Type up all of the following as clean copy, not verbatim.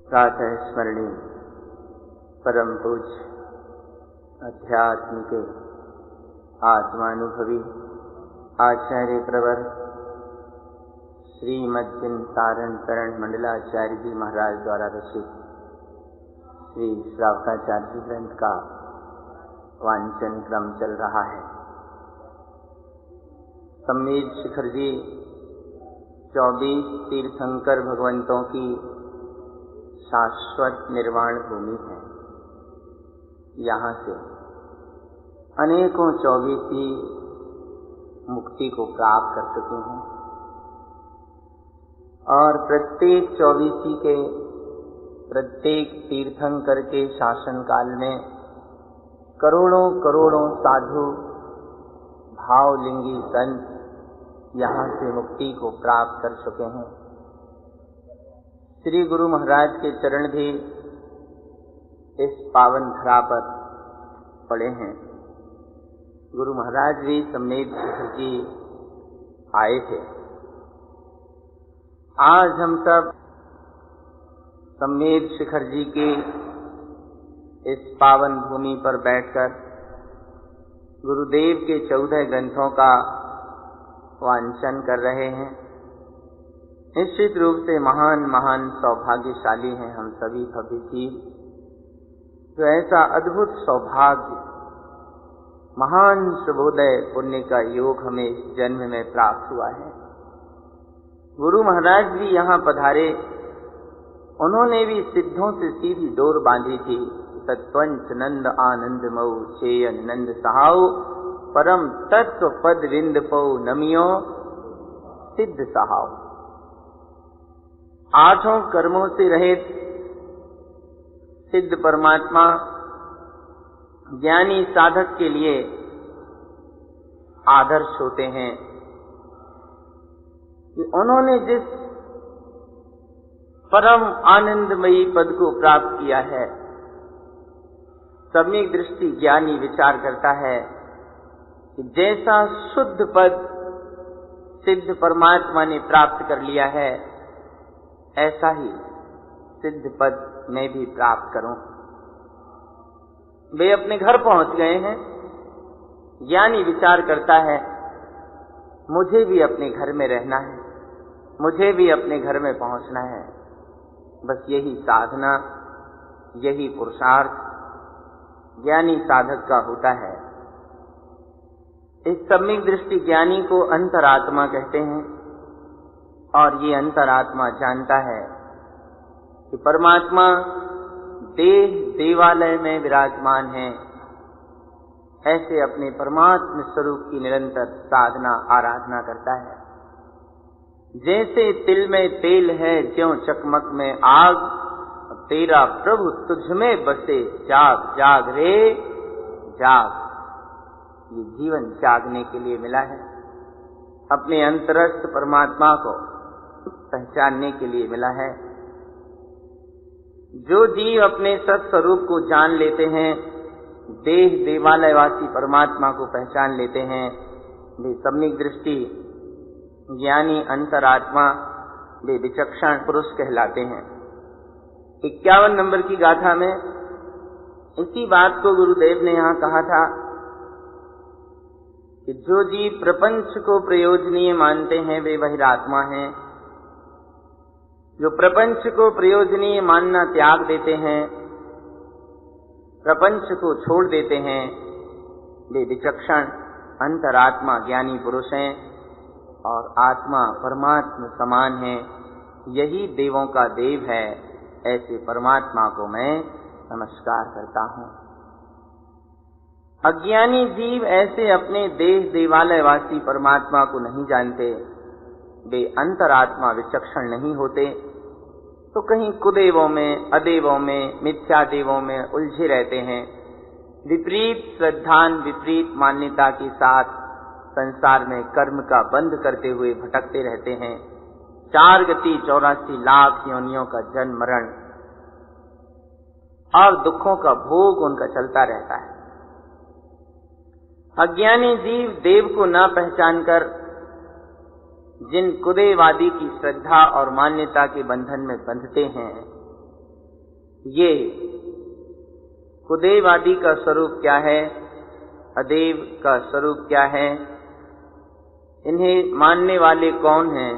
प्रातः स्मरणीय परम पूज्य अध्यात्म के आत्मानुभवी आचार्य प्रवर श्रीमद् सारण करण मंडलाचार्य जी महाराज द्वारा रचित श्री श्रावकाचार्य ग्रंथ का वांचन क्रम चल रहा है। सम्मेद शिखर जी 24 तीर्थंकर भगवंतों की शाश्वत निर्वाण भूमि है। यहाँ से अनेकों 24 मुक्ति को प्राप्त कर चुके हैं और प्रत्येक 24 के प्रत्येक तीर्थंकर के शासन काल में करोड़ों करोड़ों साधु भावलिंगी संत यहाँ से मुक्ति को प्राप्त कर चुके हैं। श्री गुरु महाराज के चरण भी इस पावन धरा पर पड़े हैं। गुरु महाराज भी सम्मेद शिखर जी आए थे। आज हम सब सम्मेद शिखर जी की इस पावन भूमि पर बैठकर गुरुदेव के 14 ग्रंथों का वांचन कर रहे हैं। निश्चित रूप से महान महान सौभाग्यशाली हैं हम सभी भव्य जीव, जो ऐसा अद्भुत सौभाग्य महान शुभोदय पुण्य का योग हमें इस जन्म में प्राप्त हुआ है। गुरु महाराज भी यहाँ पधारे। उन्होंने भी सिद्धों से सीधी डोर बांधी थी। तत्वंच नंद आनंद मऊ चेयन नंद सहाऊ परम तत्व पद विंद पौ नमियो सिद्ध सहाऊ। 8 कर्मों से रहित सिद्ध परमात्मा ज्ञानी साधक के लिए आदर्श होते हैं कि उन्होंने जिस परम आनंदमयी पद को प्राप्त किया है, सम्यक दृष्टि ज्ञानी विचार करता है कि जैसा शुद्ध पद सिद्ध परमात्मा ने प्राप्त कर लिया है, ऐसा ही सिद्ध पद मैं भी प्राप्त करूं। वे अपने घर पहुंच गए हैं। ज्ञानी विचार करता है, मुझे भी अपने घर में रहना है, मुझे भी अपने घर में पहुंचना है। बस यही साधना, यही पुरुषार्थ ज्ञानी साधक का होता है। इस सम्यक दृष्टि ज्ञानी को अंतरात्मा कहते हैं और ये अंतरात्मा जानता है कि परमात्मा देह देवालय में विराजमान है। ऐसे अपने परमात्म स्वरूप की निरंतर साधना आराधना करता है। जैसे तिल में तेल है, ज्यों चकमक में आग, तेरा प्रभु तुझ में बसे, जाग जाग रे जाग। ये जीवन जागने के लिए मिला है, अपने अंतरस्थ परमात्मा को पहचानने के लिए मिला है। जो जीव अपने सत्स्वरूप को जान लेते हैं, देह देवालयवासी परमात्मा को पहचान लेते हैं, वे सम्यक दृष्टि ज्ञानी अंतरात्मा, वे विचक्षण पुरुष कहलाते हैं। 51 नंबर की गाथा में इसी बात को गुरुदेव ने यहाँ कहा था कि जो जीव प्रपंच को प्रयोजनीय मानते हैं, वे बहिरात्मा हैं। जो प्रपंच को प्रयोजनीय मानना त्याग देते हैं, प्रपंच को छोड़ देते हैं, वे विचक्षण अंतरात्मा ज्ञानी पुरुष हैं और आत्मा परमात्मा समान है। यही देवों का देव है। ऐसे परमात्मा को मैं नमस्कार करता हूँ। अज्ञानी जीव ऐसे अपने देह देवालयवासी परमात्मा को नहीं जानते। वे अंतरात्मा विचक्षण नहीं होते तो कहीं कुदेवों में, अदेवों में, मिथ्या देवों में उलझे रहते हैं। विपरीत श्रद्धान, विपरीत मान्यता के साथ संसार में कर्म का बंध करते हुए भटकते रहते हैं। 4 गति 84 लाख योनियों का जन्म मरण और दुखों का भोग उनका चलता रहता है। अज्ञानी जीव देव को न पहचान कर जिन कुदेवादी की श्रद्धा और मान्यता के बंधन में बंधते हैं, ये कुदेव आदि का स्वरूप क्या है, अदेव का स्वरूप क्या है, इन्हें मानने वाले कौन हैं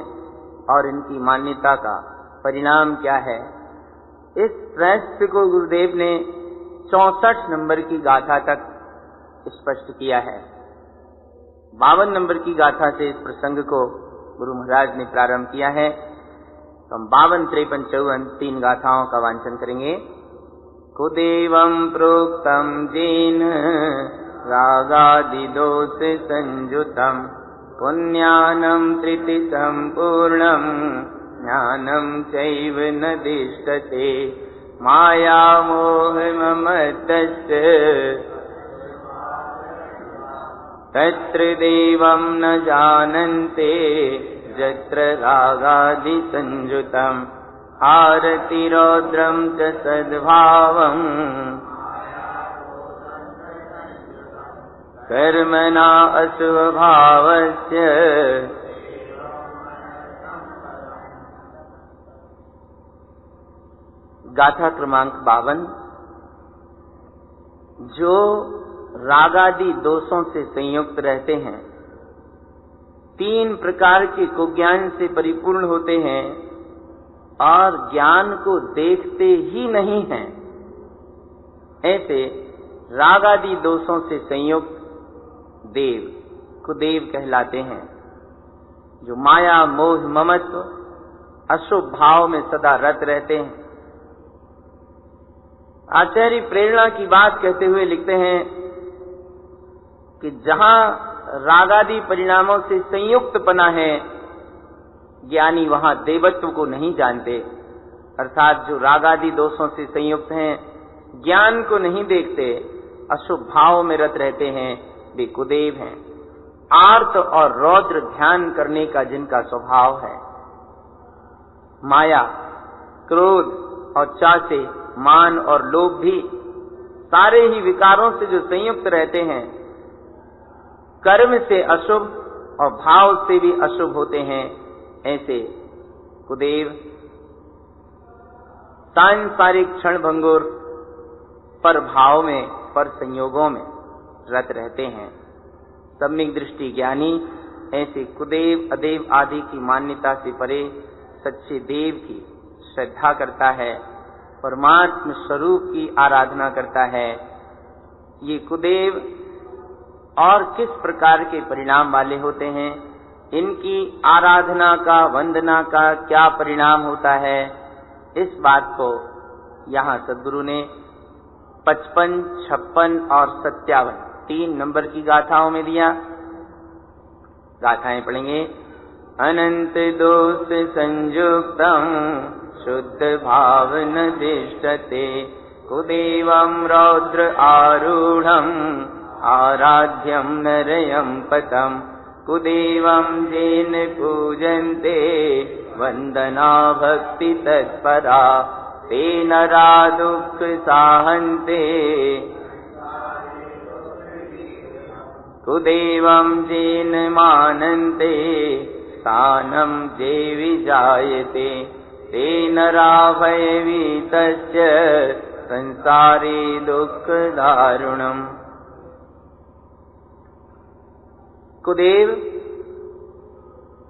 और इनकी मान्यता का परिणाम क्या है, इस प्रश्न को गुरुदेव ने 64 नंबर की गाथा तक स्पष्ट किया है। 52 नंबर की गाथा से इस प्रसंग को गुरु महाराज ने प्रारंभ किया है। तो हम 52, 53, 54 3 गाथाओं का वांचन करेंगे। कुदेवं प्रोक्तं जेन रागादि दोष संयुतं पुण्यानं त्रिति संपूर्णं ज्ञानं चैव न दिष्टते माया मोह ममतस्य तत्र देवं न जानन्ते यत्र रागादि संयुतं आरति रौद्रं च सद्भावम् कर्मणा अस्वभावस्य गाथा क्रमांक 52। जो रागादि दोषों से संयुक्त रहते हैं, 3 प्रकार के कुज्ञान से परिपूर्ण होते हैं और ज्ञान को देखते ही नहीं हैं, ऐसे रागादि दोषों से संयुक्त देव कुदेव कहलाते हैं। जो माया मोह ममत्व अशुभ भाव में सदा रत रहते हैं। आचार्य प्रेरणा की बात कहते हुए लिखते हैं कि जहां रागादि परिणामों से संयुक्त पना है, ज्ञानी वहां देवत्व को नहीं जानते। अर्थात जो रागादि दोषों से संयुक्त हैं, ज्ञान को नहीं देखते, अशुभ भाव में रत रहते हैं, वे कुदेव हैं। आर्त और रौद्र ध्यान करने का जिनका स्वभाव है, माया, क्रोध और चासे, मान और लोभ भी सारे ही विकारों से जो संयुक्त रहते हैं, कर्म से अशुभ और भाव से भी अशुभ होते हैं, ऐसे कुदेव सांसारिक क्षण भंगुर पर भाव में, पर संयोगों में रत रहते हैं। सम्यक दृष्टि ज्ञानी ऐसे कुदेव अदेव आदि की मान्यता से परे सच्चे देव की श्रद्धा करता है, परमात्म स्वरूप की आराधना करता है। ये कुदेव और किस प्रकार के परिणाम वाले होते हैं, इनकी आराधना का, वंदना का क्या परिणाम होता है, इस बात को यहाँ सद्गुरु ने 55, 56 और 57 3 नंबर की गाथाओं में दिया। गाथाएं पढ़ेंगे। अनंत दोष संयुक्तं शुद्ध भाव न दिष्टते कुदेवं रौद्र आरूढ़ं आराध्यं नरयं पदं कुदेवं जेन पूजन्ते वंदना भक्ति तत्परा ते नरा दुःख साहन्ते कुदेवं जेन मानन्ते स्थानं जे विजायते ते नरा भयभीतस्य संसारे दुःख दारुणम्। कुदेव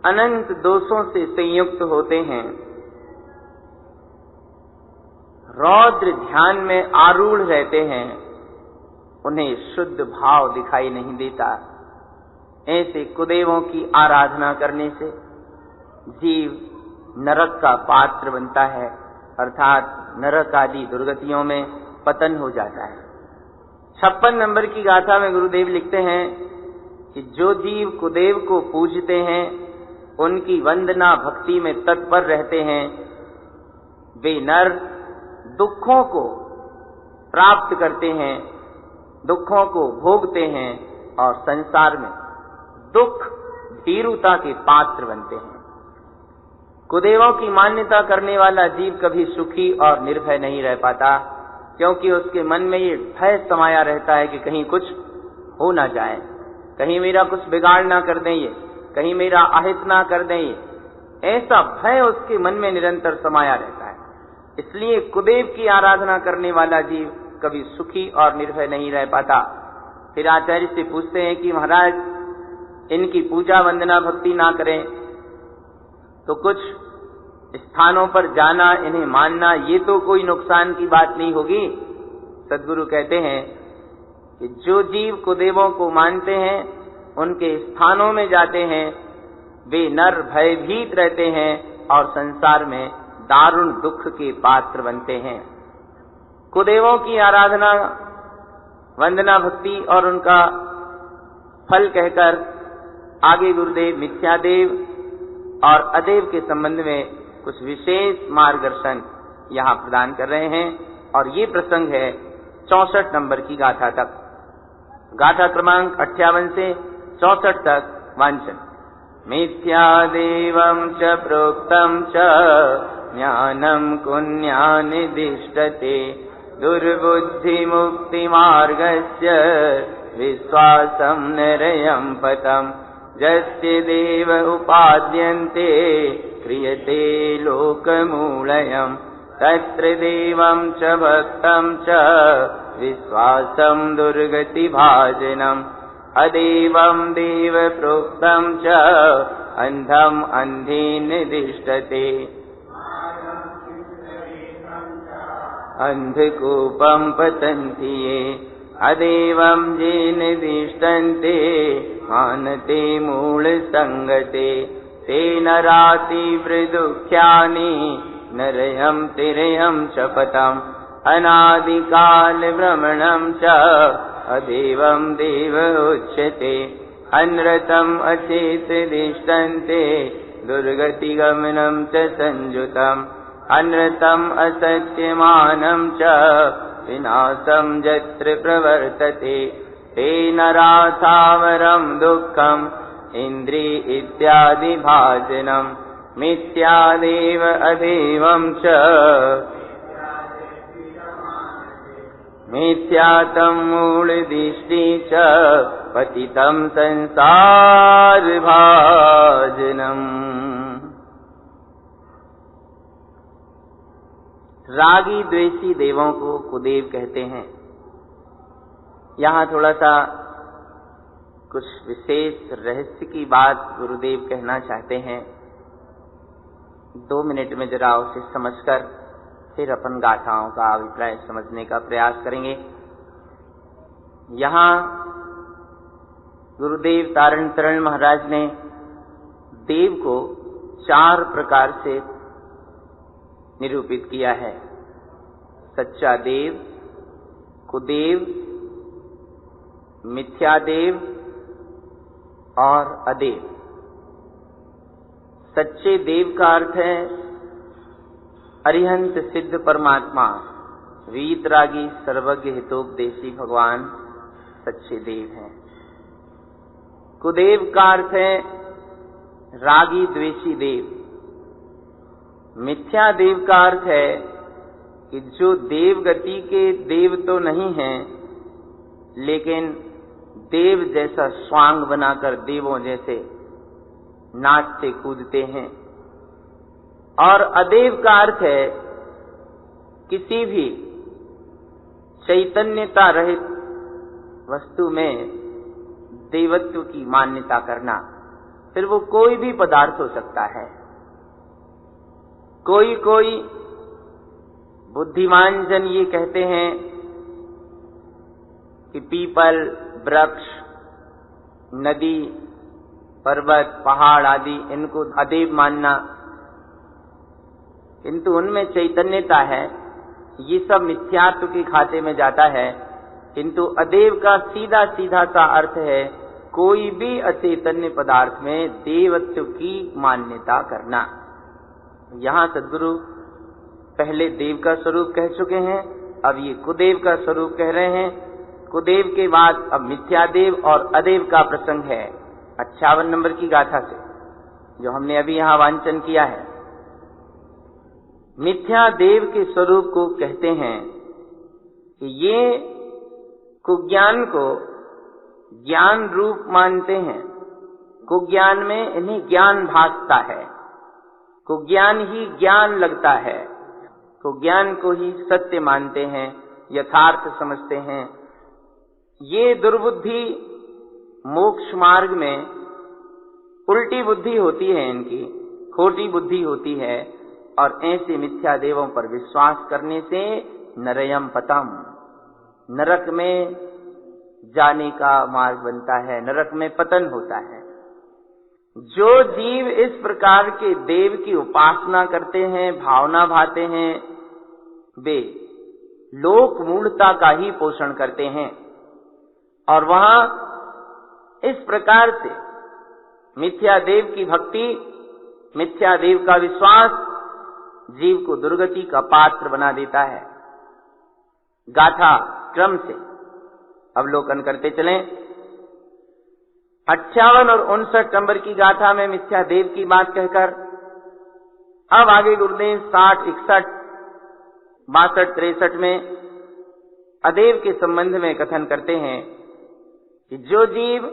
अनंत दोषों से संयुक्त होते हैं, रौद्र ध्यान में आरूढ़ रहते हैं, उन्हें शुद्ध भाव दिखाई नहीं देता। ऐसे कुदेवों की आराधना करने से जीव नरक का पात्र बनता है, अर्थात नरक आदि दुर्गतियों में पतन हो जाता है। 56 नंबर की गाथा में गुरुदेव लिखते हैं कि जो जीव कुदेव को पूजते हैं, उनकी वंदना भक्ति में तत्पर रहते हैं, वे नर दुखों को प्राप्त करते हैं, दुखों को भोगते हैं और संसार में दुख भीरुता के पात्र बनते हैं। कुदेवों की मान्यता करने वाला जीव कभी सुखी और निर्भय नहीं रह पाता, क्योंकि उसके मन में ये भय समाया रहता है कि कहीं कुछ हो ना जाए, कहीं मेरा कुछ बिगाड़ ना कर दें, ये कहीं मेरा अहित ना कर दें, ये ऐसा भय उसके मन में निरंतर समाया रहता है। इसलिए कुदेव की आराधना करने वाला जीव कभी सुखी और निर्भय नहीं रह पाता। फिर आचार्य से पूछते हैं कि महाराज इनकी पूजा वंदना भक्ति ना करें तो कुछ स्थानों पर जाना, इन्हें मानना, ये तो कोई नुकसान की बात नहीं होगी। सद्गुरु कहते हैं कि जो जीव कुदेवों को मानते हैं, उनके स्थानों में जाते हैं, वे नर भयभीत रहते हैं और संसार में दारुण दुख के पात्र बनते हैं। कुदेवों की आराधना, वंदना, भक्ति और उनका फल कहकर आगे गुरुदेव मिथ्यादेव और अदेव के संबंध में कुछ विशेष मार्गदर्शन यहाँ प्रदान कर रहे हैं। और ये प्रसंग है 64 नंबर की गाथा तक। गाथा क्रमांक 58 से 64 तक वांचन। मिथ्यादेवं च प्रोक्तं च ज्ञानं कुन्यानिदिष्टते दुर्बुद्धिमुक्तिमार्गस्य विश्वासं नरयं पतम् यस्य देव उपाद्यन्ते क्रियते लोकमूलयम् तत्र देवं च भक्तं च विश्वासं दुर्गतिभाजनम् अदेवं देव प्रोक्तं च अन्धम् अन्धेनिदिष्टते अंधकूपं पतन्ति ये अदेवं ये निदिष्टन्ते मानते मूलसंगते ते नरातीव्रदुःख्यानि नरयं तिरयं च पतम् अनादिकालभ्रमणं च अदेवं देव उच्यते अनृतम् अचेतदिष्टन्ते दुर्गतिगमनं च संयुतम् अनृतम् असत्यमानं च विनाशं यत्र प्रवर्तते ते नराथावरं दुःखम् इन्द्रि इत्यादि भाजनम् मिथ्यादेव अदेवं च मिथ्यातं मूलदिष्टि च पतितं संसार भाजनम्। रागी द्वेषी देवों को कुदेव कहते हैं। यहाँ थोड़ा सा कुछ विशेष रहस्य की बात गुरुदेव कहना चाहते हैं। 2 मिनट में जरा उसे समझकर फिर अपन गाथाओं का अभिप्राय समझने का प्रयास करेंगे। यहाँ गुरुदेव तारण तरण महाराज ने देव को 4 प्रकार से निरूपित किया है। सच्चा देव, कुदेव, मिथ्यादेव और अदेव। सच्चे देव का अर्थ है अरिहंत सिद्ध परमात्मा, वीतरागी सर्वज्ञ हितोपदेशी भगवान सच्चे देव हैं। कुदेव का अर्थ है रागी द्वेषी देव। मिथ्या देव का अर्थ है कि जो देव गति के देव तो नहीं हैं, लेकिन देव जैसा स्वांग बनाकर देवों जैसे नाचते कूदते हैं। और अदेव का अर्थ है किसी भी चैतन्यता रहित वस्तु में देवत्व की मान्यता करना। फिर वो कोई भी पदार्थ हो सकता है। कोई कोई बुद्धिमान जन ये कहते हैं कि पीपल, वृक्ष, नदी, पर्वत, पहाड़ आदि इनको अदेव मानना, किंतु उनमें चैतन्यता है, ये सब मिथ्यात्व के खाते में जाता है। किंतु अदेव का सीधा सीधा सा अर्थ है कोई भी अचैतन्य पदार्थ में देवत्व की मान्यता करना। यहाँ सद्गुरु पहले देव का स्वरूप कह चुके हैं, अब ये कुदेव का स्वरूप कह रहे हैं। कुदेव के बाद अब मिथ्यादेव और अदेव का प्रसंग है 58 नंबर की गाथा से, जो हमने अभी यहाँ वांचन किया है। मिथ्यादेव के स्वरूप को कहते हैं कि ये कुज्ञान को ज्ञान रूप मानते हैं। कुज्ञान में इन्हें ज्ञान भासता है, कुज्ञान ही ज्ञान लगता है। तो ज्ञान को ही सत्य मानते हैं, यथार्थ समझते हैं। ये दुर्बुद्धि मोक्ष मार्ग में उल्टी बुद्धि होती है, इनकी खोटी बुद्धि होती है, और ऐसे मिथ्या देवों पर विश्वास करने से नरयम पतम, नरक में जाने का मार्ग बनता है, नरक में पतन होता है। जो जीव इस प्रकार के देव की उपासना करते हैं, भावना भाते हैं, वे लोक मूढ़ता का ही पोषण करते हैं, और वहां इस प्रकार से मिथ्या देव की भक्ति, मिथ्या देव का विश्वास जीव को दुर्गति का पात्र बना देता है। गाथा क्रम से अवलोकन करते चलें। 58 और 59 नंबर की गाथा में मिथ्या देव की बात कहकर अब आगे गुरुदेव 60, 61, 62, 63 में अदेव के संबंध में कथन करते हैं कि जो जीव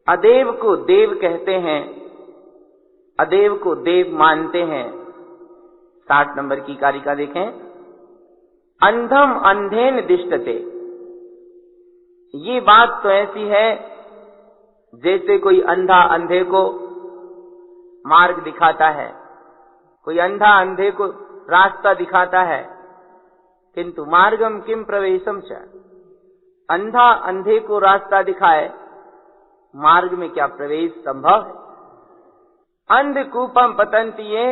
अदेव को देव कहते हैं, अदेव को देव मानते हैं। 60 नंबर की कारिका देखें। अंधम अंधेन दिष्टते, ये बात तो ऐसी है जैसे कोई अंधा अंधे को मार्ग दिखाता है, कोई अंधा अंधे को रास्ता दिखाता है, किंतु मार्गम किम प्रवेशम च, अंधा अंधे को रास्ता दिखाए, मार्ग में क्या प्रवेश संभव है? अंधकूपम पतंती, ये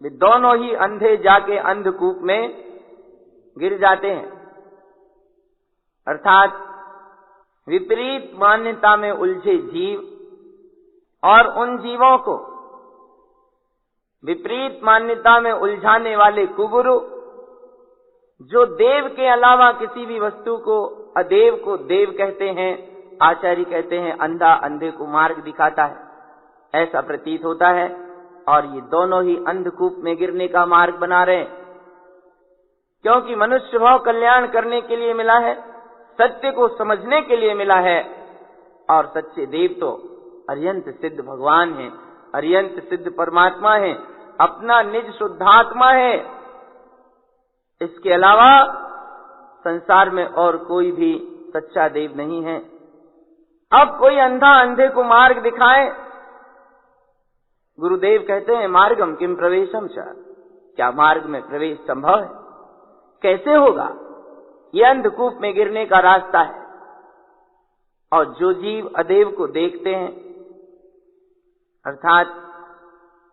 वे दोनों ही अंधे जाके अंधकूप में गिर जाते हैं। अर्थात विपरीत मान्यता में उलझे जीव और उन जीवों को विपरीत मान्यता में उलझाने वाले कुगुरु, जो देव के अलावा किसी भी वस्तु को अदेव को देव कहते हैं, आचार्य कहते हैं अंधा अंधे को मार्ग दिखाता है, ऐसा प्रतीत होता है। और ये दोनों ही अंधकूप में गिरने का मार्ग बना रहे हैं, क्योंकि मनुष्य भाव कल्याण करने के लिए मिला है, सत्य को समझने के लिए मिला है, और सच्चे देव तो अर्यंत सिद्ध भगवान हैं, अर्यंत सिद्ध परमात्मा हैं, अपना निज शुद्धात्मा है। इसके अलावा संसार में और कोई भी सच्चा देव नहीं है। अब कोई अंधा अंधे को मार्ग दिखाए, गुरुदेव कहते हैं मार्गम किम प्रवेशम च, क्या मार्ग में प्रवेश संभव है? कैसे होगा? ये अंधकूप में गिरने का रास्ता है। और जो जीव अदेव को देखते हैं, अर्थात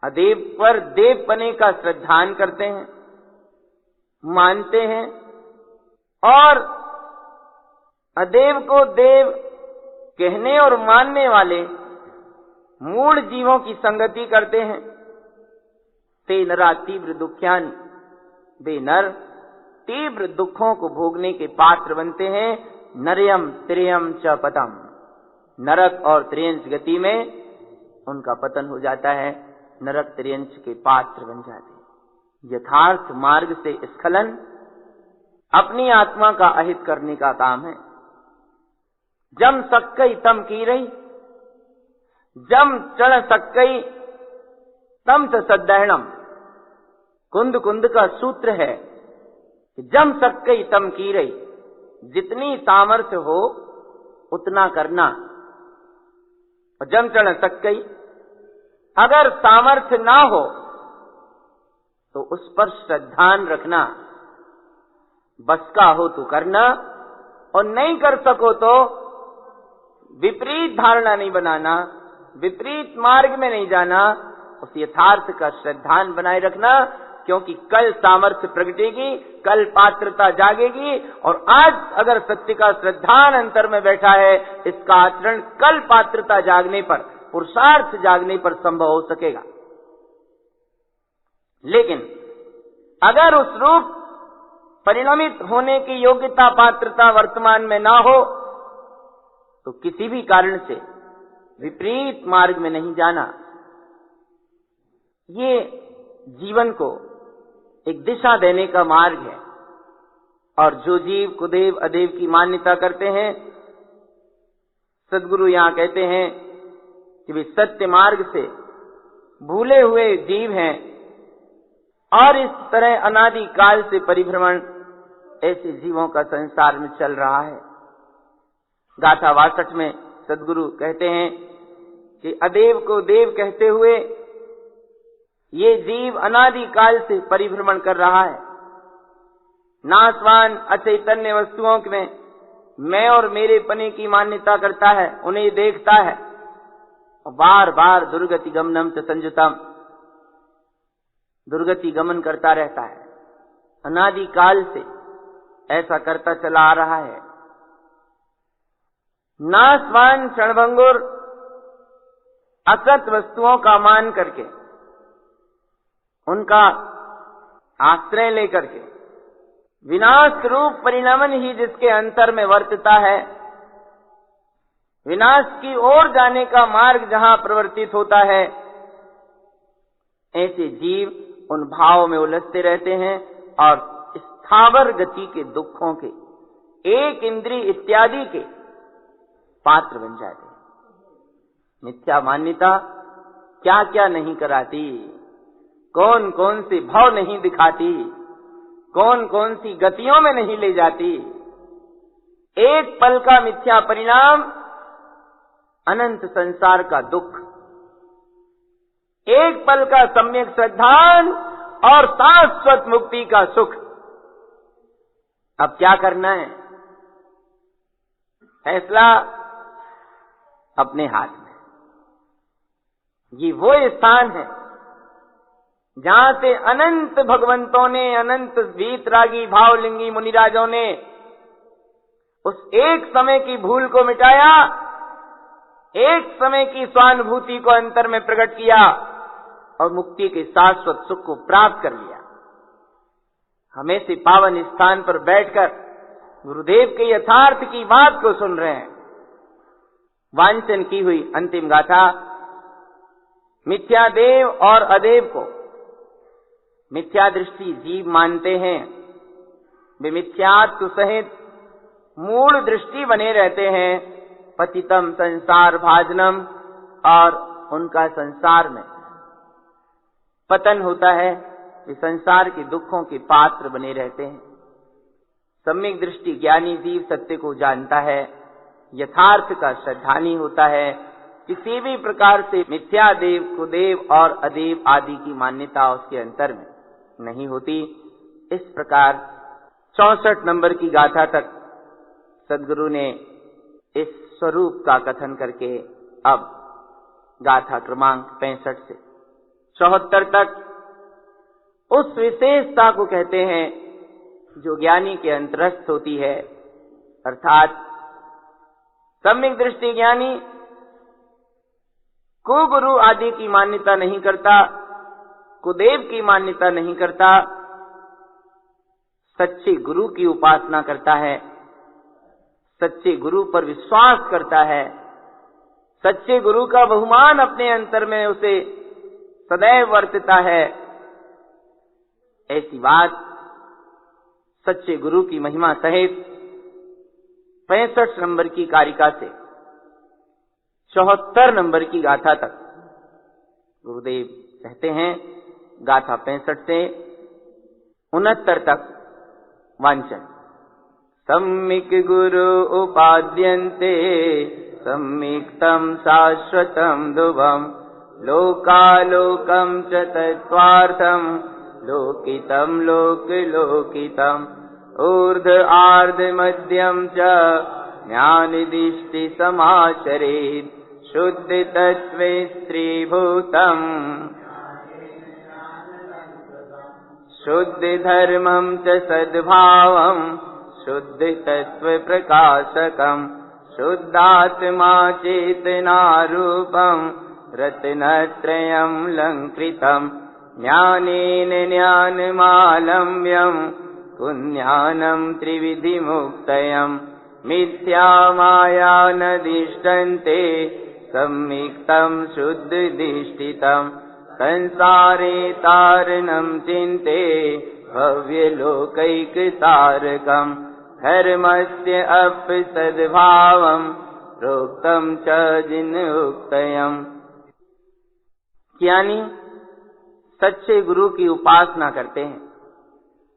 अदेव पर देव बने का श्रद्धान करते हैं, मानते हैं, और अदेव को देव कहने और मानने वाले मूढ़ जीवों की संगति करते हैं, ते नरा तीव्र दुख्यान, वे नर तीव्र दुखों को भोगने के पात्र बनते हैं। नरयम त्रियम च पतम, नरक और त्रियंश गति में उनका पतन हो जाता है, नरक त्रियंश के पात्र बन जाते हैं। यथार्थ मार्ग से स्खलन अपनी आत्मा का अहित करने का काम है। जम सक्कई तम की रही, जम चढ़ सक्कई तम च सद्दहणम, कुंद कुंद का सूत्र है कि जम सक्कई तम की रही, जितनी सामर्थ्य हो उतना करना। और जम चढ़ सक्कई, अगर सामर्थ्य ना हो तो उस पर श्रद्धान रखना, बस का हो तो करना, और नहीं कर सको तो विपरीत धारणा नहीं बनाना, विपरीत मार्ग में नहीं जाना, उस यथार्थ का श्रद्धान बनाए रखना, क्योंकि कल सामर्थ्य प्रगटेगी, कल पात्रता जागेगी। और आज अगर सत्य का श्रद्धान अंतर में बैठा है, इसका आचरण कल पात्रता जागने पर, पुरुषार्थ जागने पर संभव हो सकेगा। लेकिन अगर उस रूप परिणमित होने की योग्यता पात्रता वर्तमान में ना हो, तो किसी भी कारण से विपरीत मार्ग में नहीं जाना। ये जीवन को एक दिशा देने का मार्ग है। और जो जीव कुदेव अदेव की मान्यता करते हैं, सद्गुरु यहां कहते हैं कि वे सत्य मार्ग से भूले हुए जीव हैं, और इस तरह अनादि काल से परिभ्रमण ऐसे जीवों का संसार में चल रहा है। गाथा 62 में सद्गुरु कहते हैं कि अदेव को देव कहते हुए ये जीव अनादि काल से परिभ्रमण कर रहा है। नाशवान अचैतन्य वस्तुओं में मैं और मेरे पने की मान्यता करता है, उन्हें देखता है, बार बार दुर्गति गमनम च संयुतम, दुर्गति गमन करता रहता है। अनादि काल से ऐसा करता चला आ रहा है। नाशवान क्षणभंगुर असत वस्तुओं का मान करके, उनका आश्रय लेकर के, विनाश रूप परिणमन ही जिसके अंतर में वर्तता है, विनाश की ओर जाने का मार्ग जहां प्रवर्तित होता है, ऐसे जीव उन भावों में उलझते रहते हैं और स्थावर गति के दुखों के, एक इंद्रिय इत्यादि के पात्र बन जाते हैं। मिथ्या मान्यता क्या क्या नहीं कराती, कौन कौन से भाव नहीं दिखाती, कौन कौन सी गतियों में नहीं ले जाती। एक पल का मिथ्या परिणाम अनंत संसार का दुख, एक पल का सम्यक श्रद्धान और शाश्वत मुक्ति का सुख। अब क्या करना है? फैसला अपने हाथ में। ये वो स्थान है जहां से अनंत भगवंतों ने, अनंत वीतरागी भावलिंगी मुनिराजों ने उस एक समय की भूल को मिटाया, एक समय की स्वानुभूति को अंतर में प्रकट किया और मुक्ति के शाश्वत सुख को प्राप्त कर लिया। हमें से पावन स्थान पर बैठकर गुरुदेव के यथार्थ की बात को सुन रहे हैं। वांछन की हुई अंतिम गाथा मिथ्या देव और अदेव को मिथ्या दृष्टि जीव मानते हैं। वे मिथ्यात्व सहित मूल दृष्टि बने रहते हैं। पतितम संसार भाजनम, और उनका संसार में पतन होता है, वे संसार के दुखों के पात्र बने रहते हैं। सम्यक दृष्टि ज्ञानी जीव सत्य को जानता है, यथार्थ का श्रद्धानी होता है। किसी भी प्रकार से मिथ्या देव, कुदेव और अदेव आदि की मान्यता उसके अंतर में नहीं होती। इस प्रकार 64 नंबर की गाथा तक सद्गुरु ने इस स्वरूप का कथन करके अब गाथा क्रमांक 65 से 74 तक उस विशेषता को कहते हैं जो ज्ञानी के अंतरस्थ होती है। अर्थात सम्यक दृष्टि ज्ञानी कुगुरु आदि की मान्यता नहीं करता, कुदेव की मान्यता नहीं करता, सच्चे गुरु की उपासना करता है, सच्चे गुरु पर विश्वास करता है, सच्चे गुरु का बहुमान अपने अंतर में उसे सदैव वर्तता है। ऐसी बात सच्चे गुरु की महिमा सहित 65 नंबर की कारिका से 74 नंबर की गाथा तक गुरुदेव कहते हैं। गाथा 65 से 69 तक वांछन। सम्यक गुरु उपाद्यन्ते सम्यक्तं शाश्वतं ध्रुवं लोकालोकं च तत्त्वार्थं लोकितं लोकलोकितं ऊर्ध आर्ध मध्यं च ज्ञानदिष्टि समाचरेत् शुद्ध तत्त्वे स्त्रीभूतम् शुद्ध धर्मं च सद्भावं शुद्ध तत्त्व प्रकाशकं शुद्धात्मा चेतनारूपं रत्नत्रयं लङ्कृतं ज्ञानेन ज्ञानमालम्ब्यं पुण्यानं त्रिविधिमुक्तयं मिथ्या माया न दिष्टन्ते सम्यक्तं शुद्धदिष्टितं संसारे तारणं चिन्ते भव्यलोकैकतारकं धर्मस्य अपसद्भावं प्रोक्तं च जिनोक्तयम्। यानी सच्चे गुरु की उपासना करते हैं,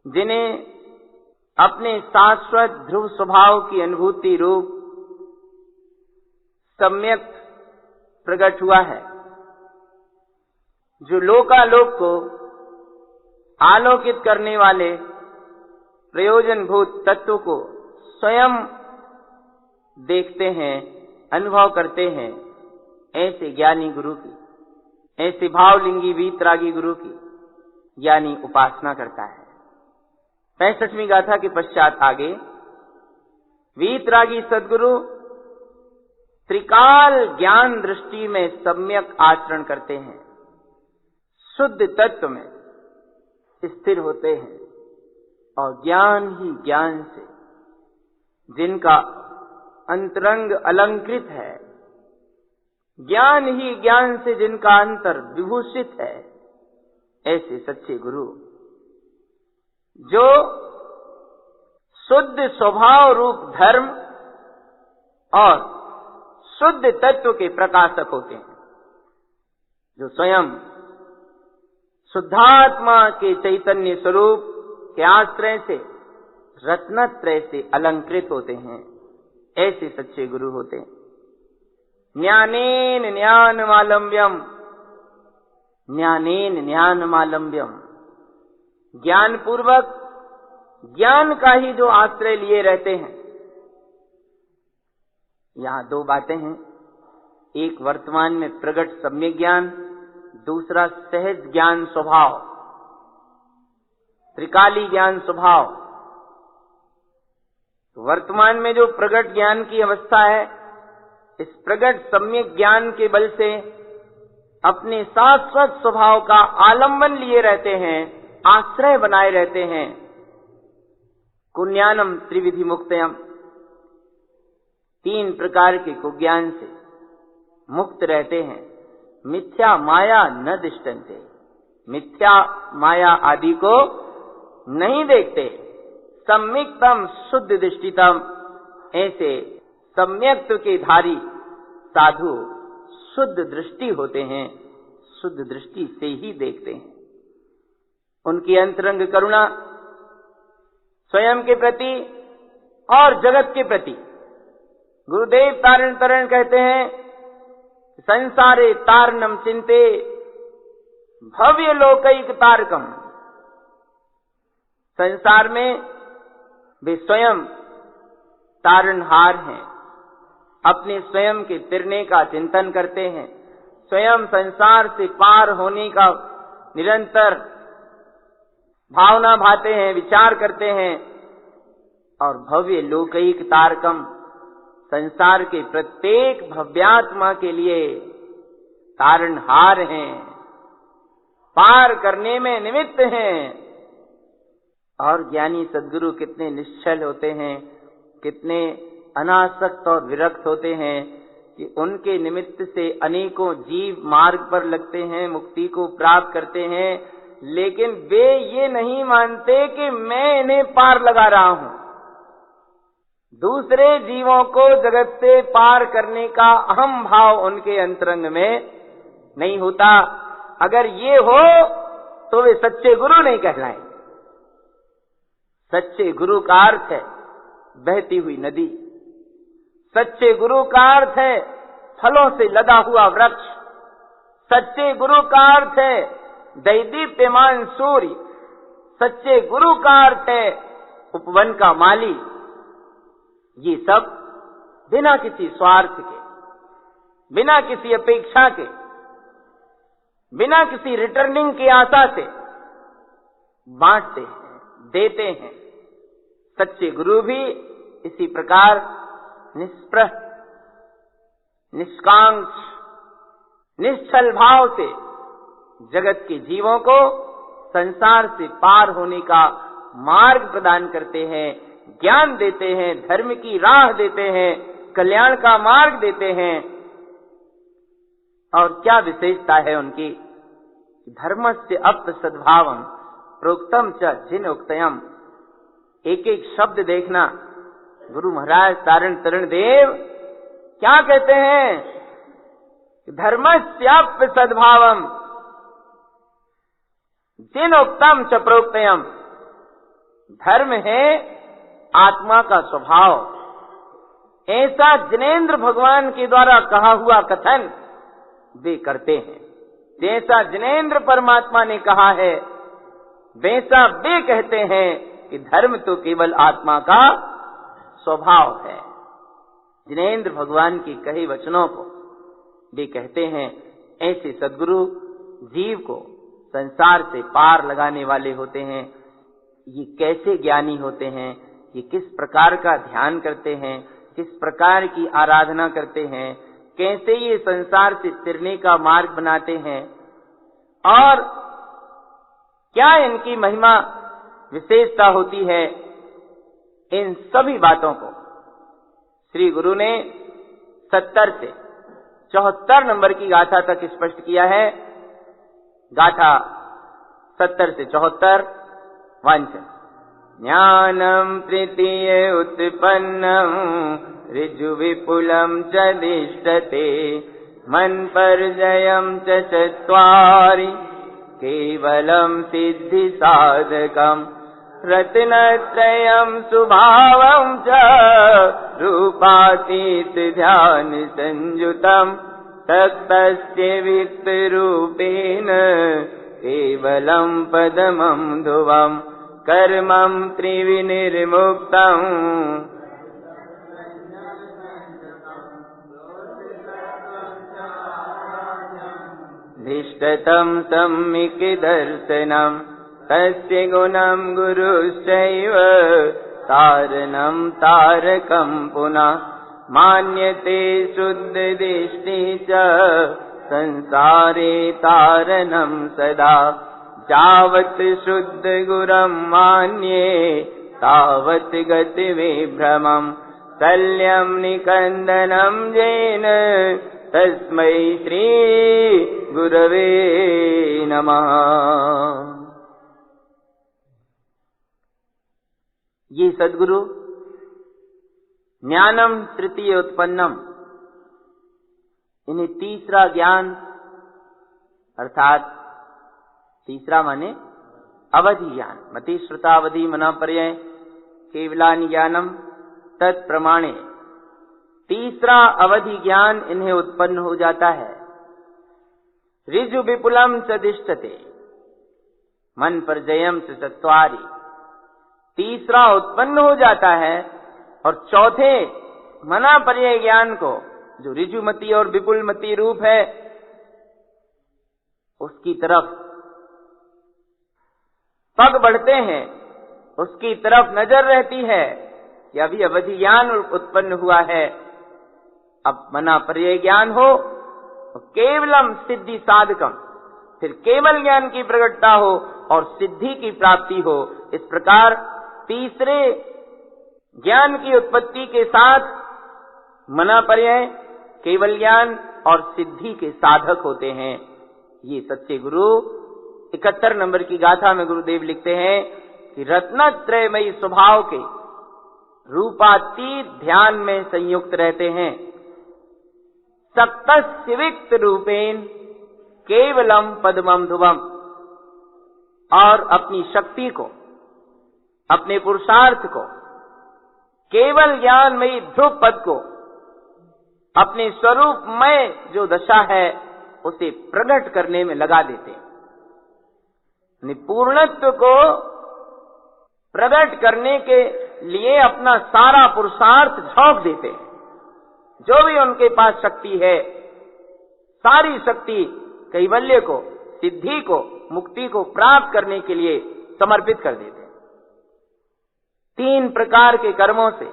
जिन्हें अपने शाश्वत ध्रुव स्वभाव की अनुभूति रूप सम्यक प्रकट हुआ है, जो लोकालोक को आलोकित करने वाले प्रयोजनभूत तत्व को स्वयं देखते हैं, अनुभव करते हैं, ऐसे ज्ञानी गुरु की, ऐसे भावलिंगी वीतरागी गुरु की ज्ञानी उपासना करता है। 65वीं गाथा के पश्चात आगे वीतरागी सद्गुरु त्रिकाल ज्ञान दृष्टि में सम्यक आचरण करते हैं, शुद्ध तत्व में स्थिर होते हैं और ज्ञान ही ज्ञान से जिनका अंतरंग अलंकृत है, ज्ञान ही ज्ञान से जिनका अंतर विभूषित है, ऐसे सच्चे गुरु जो शुद्ध स्वभाव रूप धर्म और शुद्ध तत्व के प्रकाशक होते हैं, जो स्वयं शुद्धात्मा के चैतन्य स्वरूप के आश्रय से रत्नत्रय से अलंकृत होते हैं, ऐसे सच्चे गुरु होते हैं। ज्ञानेन ज्ञानमालम्ब्यम, ज्ञानेन ज्ञानमालम्ब्यम, ज्ञान पूर्वक ज्ञान का ही जो आश्रय लिए रहते हैं। यहां दो बातें हैं, एक वर्तमान में प्रकट सम्यक ज्ञान, दूसरा सहज ज्ञान स्वभाव, त्रिकाली ज्ञान स्वभाव। वर्तमान में जो प्रकट ज्ञान की अवस्था है, इस प्रकट सम्यक ज्ञान के बल से अपने शाश्वत स्वभाव का आलंबन लिए रहते हैं, आश्रय बनाए रहते हैं। कुज्ञानम त्रिविधि मुक्तयम, 3 प्रकार के कुज्ञान से मुक्त रहते हैं। मिथ्या माया न दिष्टन्ते, मिथ्या माया आदि को नहीं देखते। सम्यक्तम शुद्ध दृष्टितम, ऐसे सम्यक्त्व के धारी साधु शुद्ध दृष्टि होते हैं, शुद्ध दृष्टि से ही देखते हैं। उनकी अंतरंग करुणा स्वयं के प्रति और जगत के प्रति, गुरुदेव तारण तरण कहते हैं, संसारे तारणम चिंते भव्य लोकैक तारकम। संसार में वे स्वयं तारणहार हैं, अपने स्वयं के तिरने का चिंतन करते हैं, स्वयं संसार से पार होने का निरंतर भावना भाते हैं, विचार करते हैं। और भव्य लोकैक तारकम, संसार के प्रत्येक भव्यात्मा के लिए तारणहार हैं, पार करने में निमित्त हैं। और ज्ञानी सद्गुरु कितने निश्चल होते हैं, कितने अनासक्त और विरक्त होते हैं कि उनके निमित्त से अनेकों जीव मार्ग पर लगते हैं, मुक्ति को प्राप्त करते हैं, लेकिन वे ये नहीं मानते कि मैं इन्हें पार लगा रहा हूं। दूसरे जीवों को जगत से पार करने का अहम भाव उनके अंतरंग में नहीं होता। अगर ये हो तो वे सच्चे गुरु नहीं कहलाएं। सच्चे गुरु का अर्थ है बहती हुई नदी, सच्चे गुरु का अर्थ है फलों से लदा हुआ वृक्ष, सच्चे गुरु का अर्थ है दैदीप्यमान सूर्य, सच्चे गुरु का अर्थ है उपवन का माली। ये सब बिना किसी स्वार्थ के, बिना किसी अपेक्षा के, बिना किसी रिटर्निंग की आशा से बांटते हैं, देते हैं। सच्चे गुरु भी इसी प्रकार निष्प्रह, निष्कांक्ष, निश्चल भाव से जगत के जीवों को संसार से पार होने का मार्ग प्रदान करते हैं, ज्ञान देते हैं, धर्म की राह देते हैं, कल्याण का मार्ग देते हैं। और क्या विशेषता है उनकी? धर्मस्य अप्त सद्भावम प्रोक्तम च जिन उक्तयम। एक एक शब्द देखना, गुरु महाराज तारण तरण देव क्या कहते हैं? धर्मस्य अप्त सद्भावम, जिनोक्तम च प्रोक्तयम, धर्म है आत्मा का स्वभाव, ऐसा जिनेंद्र भगवान के द्वारा कहा हुआ कथन वे करते हैं। जैसा जिनेंद्र परमात्मा ने कहा है वैसा वे कहते हैं कि धर्म तो केवल आत्मा का स्वभाव है। जिनेंद्र भगवान के कहे वचनों को वे कहते हैं। ऐसे सद्गुरु जीव को संसार से पार लगाने वाले होते हैं। ये कैसे ज्ञानी होते हैं, ये किस प्रकार का ध्यान करते हैं, किस प्रकार की आराधना करते हैं, कैसे ये संसार से तिरने का मार्ग बनाते हैं और क्या इनकी महिमा विशेषता होती है, इन सभी बातों को श्री गुरु ने 70 से 74 नंबर की गाथा तक स्पष्ट किया है। गाथा 70 से 74 वांछन। ज्ञानम तृतीय उत्पन्नम ऋजु विपुलम च दिष्टते, मन परजयम च चत्वारि केवलम सिद्धि साधकम, रत्नत्रयम सुभावम च रूपातीत ध्यान संयुतम, तत्तस्य विक्त रूपेण केवलम पदमं ध्रुवम, कर्मं त्रिविनिर्मुक्तम् धिष्ठतं सम्यक् दर्शनं, तस्य गुणं गुरुश्चैव तारणं तारकं पुनः, मान्यते शुद्धदृष्टि च संसारे तारणं सदा, यावत् शुद्ध गुरं मान्ये तावत् गति विभ्रमं, शल्यं निकन्दनं येन तस्मै श्री गुरवे नमः। ये सद्गुरु ज्ञानम तृतीय उत्पन्नम, इन्हें तीसरा ज्ञान अर्थात तीसरा माने अवधि ज्ञान, मति श्रुतावधि मना पर्यय केवलानि ज्ञानम तत्प्रमाणे, तीसरा अवधि ज्ञान इन्हें उत्पन्न हो जाता है। ऋजु विपुलम च दिष्टते, मन परजयम च चत्वारि, तीसरा उत्पन्न हो जाता है और चौथे मना पर्यय ज्ञान को, जो ऋजुमति और विपुलमति रूप है, उसकी तरफ पग बढ़ते हैं, उसकी तरफ नजर रहती है कि अभी अवधि ज्ञान उत्पन्न हुआ है। अब मना पर्यय ज्ञान हो तो केवलम सिद्धि साधकम, फिर केवल ज्ञान की प्रकटता हो और सिद्धि की प्राप्ति हो। इस प्रकार तीसरे ज्ञान की उत्पत्ति के साथ मना पर्यय, केवल ज्ञान और सिद्धि के साधक होते हैं। ये सच्चे गुरु 71 नंबर की गाथा में गुरुदेव लिखते हैं कि रत्नत्रयमयी स्वभाव के रूपातीत ध्यान में संयुक्त रहते हैं। सप्तस्य विक्त रूपेण केवलम पद्मम ध्रुवम, और अपनी शक्ति को, अपने पुरुषार्थ को, केवल ज्ञानमयी ध्रुव पद को, अपने स्वरूपमय जो दशा है उसे प्रकट करने में लगा देते हैं। पूर्णत्व को प्रकट करने के लिए अपना सारा पुरुषार्थ झोंक देते हैं। जो भी उनके पास शक्ति है, सारी शक्ति कैवल्य को, सिद्धि को, मुक्ति को प्राप्त करने के लिए समर्पित कर देते हैं। 3 प्रकार के कर्मों से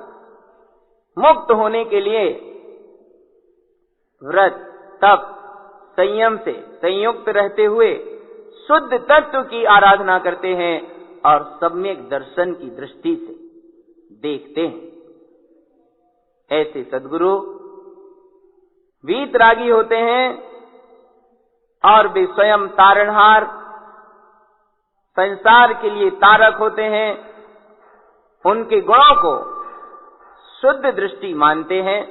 मुक्त होने के लिए व्रत, तप, संयम से संयुक्त रहते हुए शुद्ध तत्व की आराधना करते हैं और सम्यक दर्शन की दृष्टि से देखते हैं। ऐसे सद्गुरु वीतरागी होते हैं और वे स्वयं तारणहार, संसार के लिए तारक होते हैं। उनके गुणों को शुद्ध दृष्टि मानते हैं,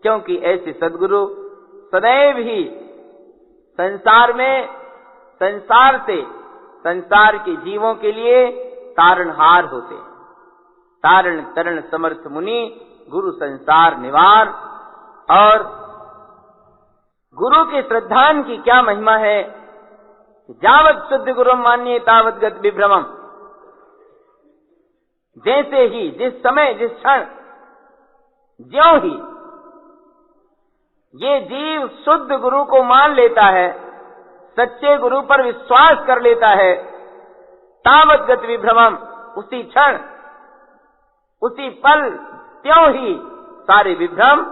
क्योंकि ऐसे सद्गुरु सदैव ही संसार में, संसार से संसार के जीवों के लिए तारणहार होते हैं। तारण तरण समर्थ मुनि गुरु संसार निवार। और गुरु के श्रद्धान की क्या महिमा है। जावत शुद्ध गुरु मान्ये तावत गत विभ्रमम। जैसे ही, जिस समय, जिस क्षण, ज्यों ही ये जीव शुद्ध गुरु को मान लेता है, सच्चे गुरु पर विश्वास कर लेता है, तावत गत विभ्रमम, उसी क्षण, उसी पल, त्यों ही सारे विभ्रम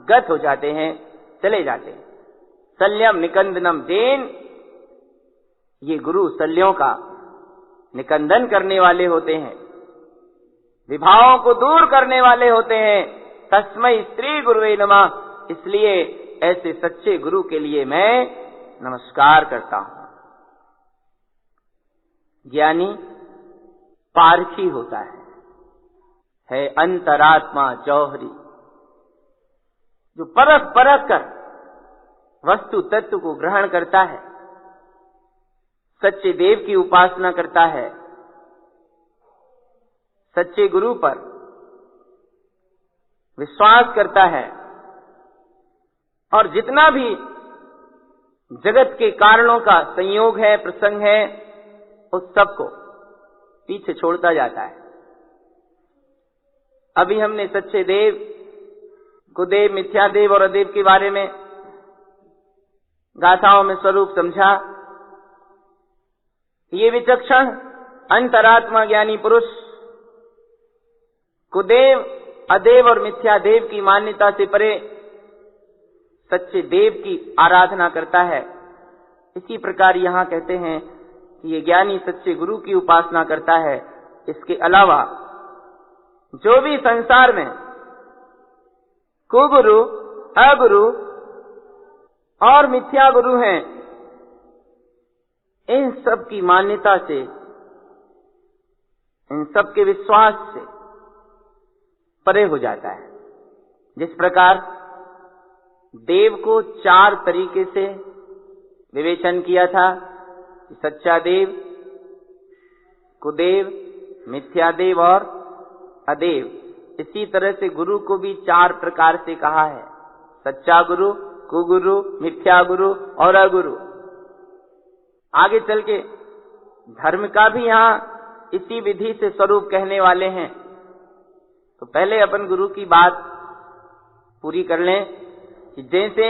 गत हो जाते हैं, चले जाते हैं। शल्यम निकंदनम देन, ये गुरु शल्यों का निकंदन करने वाले होते हैं, विभावों को दूर करने वाले होते हैं। तस्मै श्री गुरुवे नमः। इसलिए ऐसे सच्चे गुरु के लिए मैं नमस्कार करता हूं। ज्ञानी पारखी होता है अंतरात्मा जौहरी, जो परख परख कर वस्तु तत्व को ग्रहण करता है, सच्चे देव की उपासना करता है, सच्चे गुरु पर विश्वास करता है, और जितना भी जगत के कारणों का संयोग है, प्रसंग है, उस सब को पीछे छोड़ता जाता है। अभी हमने सच्चे देव, कुदेव, मिथ्यादेव और अदेव के बारे में गाथाओं में स्वरूप समझा। ये विचक्षण अंतरात्मा ज्ञानी पुरुष कुदेव, अदेव और मिथ्यादेव की मान्यता से परे सच्चे देव की आराधना करता है। इसी प्रकार यहां कहते हैं कि ये ज्ञानी सच्चे गुरु की उपासना करता है। इसके अलावा जो भी संसार में कुगुरु, अगुरु और मिथ्या गुरु हैं, इन सब की मान्यता से, इन सब के विश्वास से परे हो जाता है। जिस प्रकार देव को 4 तरीके से विवेचन किया था, सच्चा देव, कुदेव, मिथ्यादेव और अदेव, इसी तरह से गुरु को भी 4 प्रकार से कहा है। सच्चा गुरु, कुगुरु, मिथ्या गुरु और अगुरु। आगे चल के धर्म का भी यहां इसी विधि से स्वरूप कहने वाले हैं। तो पहले अपन गुरु की बात पूरी कर लें कि जैसे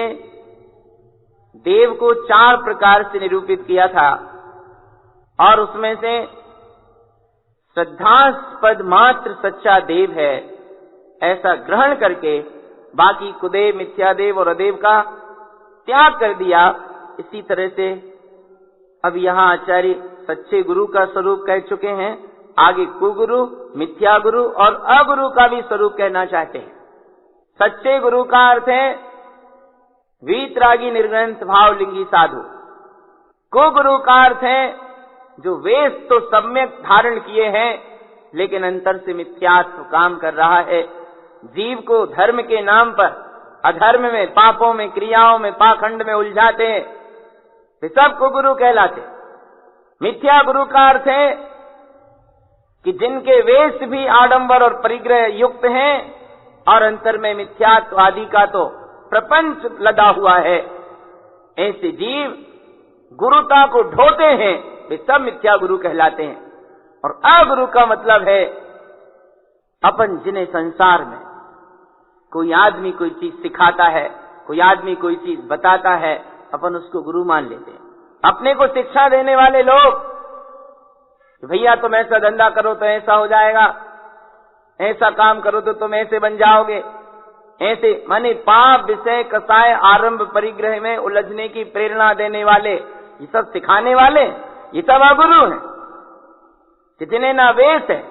देव को 4 प्रकार से निरूपित किया था, और उसमें से श्रद्धास्पद मात्र सच्चा देव है, ऐसा ग्रहण करके बाकी कुदेव, मिथ्यादेव और अदेव का त्याग कर दिया। इसी तरह से अब यहां आचार्य सच्चे गुरु का स्वरूप कह चुके हैं, आगे कुगुरु, मिथ्या गुरु और अगुरु का भी स्वरूप कहना चाहते हैं। सच्चे गुरु का अर्थ है वीतरागी निर्ग्रंथ भावलिंगी साधु। कुगुरु का अर्थ है जो वेश तो सम्यक धारण किए हैं, लेकिन अंतर से मिथ्यात्व काम कर रहा है, जीव को धर्म के नाम पर अधर्म में, पापों में, क्रियाओं में, पाखंड में उलझाते हैं, वे सब कुगुरु कहलाते। मिथ्या गुरु का अर्थ है कि जिनके वेश भी आडंबर और परिग्रह युक्त हैं और अंतर में मिथ्यात्व आदि का तो प्रपंच लदा हुआ है, ऐसे जीव गुरुता को ढोते हैं, वे सब मिथ्या गुरु कहलाते हैं। और अगुरु का मतलब है अपन जिन्हें संसार में कोई आदमी कोई चीज सिखाता है, कोई आदमी कोई चीज बताता है, अपन उसको गुरु मान लेते हैं। अपने को शिक्षा देने वाले लोग, भैया तुम ऐसा धंधा करो तो ऐसा हो जाएगा, ऐसा काम करो तो तुम ऐसे बन जाओगे, ऐसे माने पाप विषय कसाय आरंभ परिग्रह में उलझने की प्रेरणा देने वाले, ये सब सिखाने वाले, ये सब अगुरु हैं। कि जिन्हें ना वेश है,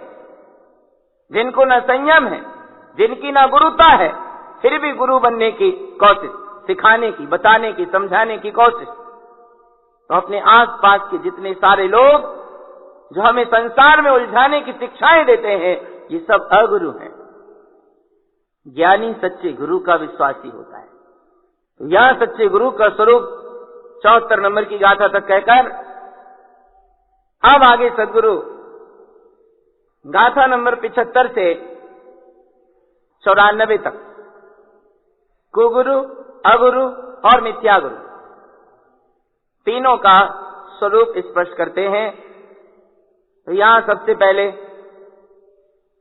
जिनको ना संयम है, जिनकी ना गुरुता है, फिर भी गुरु बनने की कोशिश, सिखाने की, बताने की, समझाने की कोशिश। तो अपने आसपास के जितने सारे लोग जो हमें संसार में उलझाने की शिक्षाएं देते हैं, ये सब अगुरु हैं। ज्ञानी सच्चे गुरु का विश्वासी होता है। तो यहां सच्चे गुरु का स्वरूप 74 नंबर की गाथा तक कहकर अब आगे सदगुरु गाथा नंबर 75 से 94 तक कुगुरु, अगुरु और मिथ्या गुरु तीनों का स्वरूप स्पष्ट करते हैं। तो यहां सबसे पहले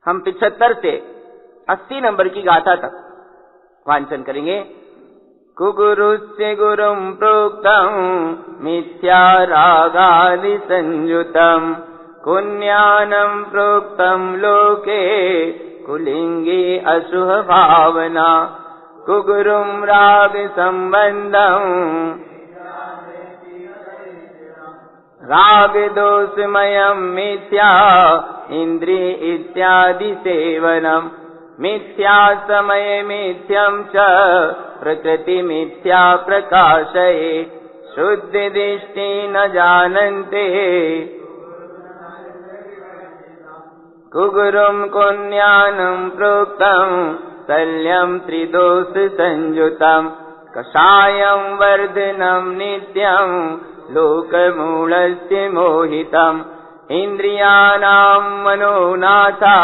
हम 75 से 80 नंबर की गाथा तक वांचन करेंगे। कुगुरुस्य गुरुं प्रोक्तं मिथ्या रागादि संयुतं कुज्ञानं प्रोक्तं लोके कुलिंगे अशुभ भावना कुगुरुं राग संबंधं राग दोषमयं मिथ्या इंद्रिय इत्यादि सेवनम् मिथ्या समय मिथ्यं च प्रकृति मिथ्या प्रकाशये शुद्ध दृष्टि न जानन्ते कुगुरुं कुज्ञानं प्रोक्तं शल्यं त्रिदोष संयुतं कषायं वर्धनं नित्यं लोकमूलस्य मोहितम् इंद्रियाणां मनोनाथा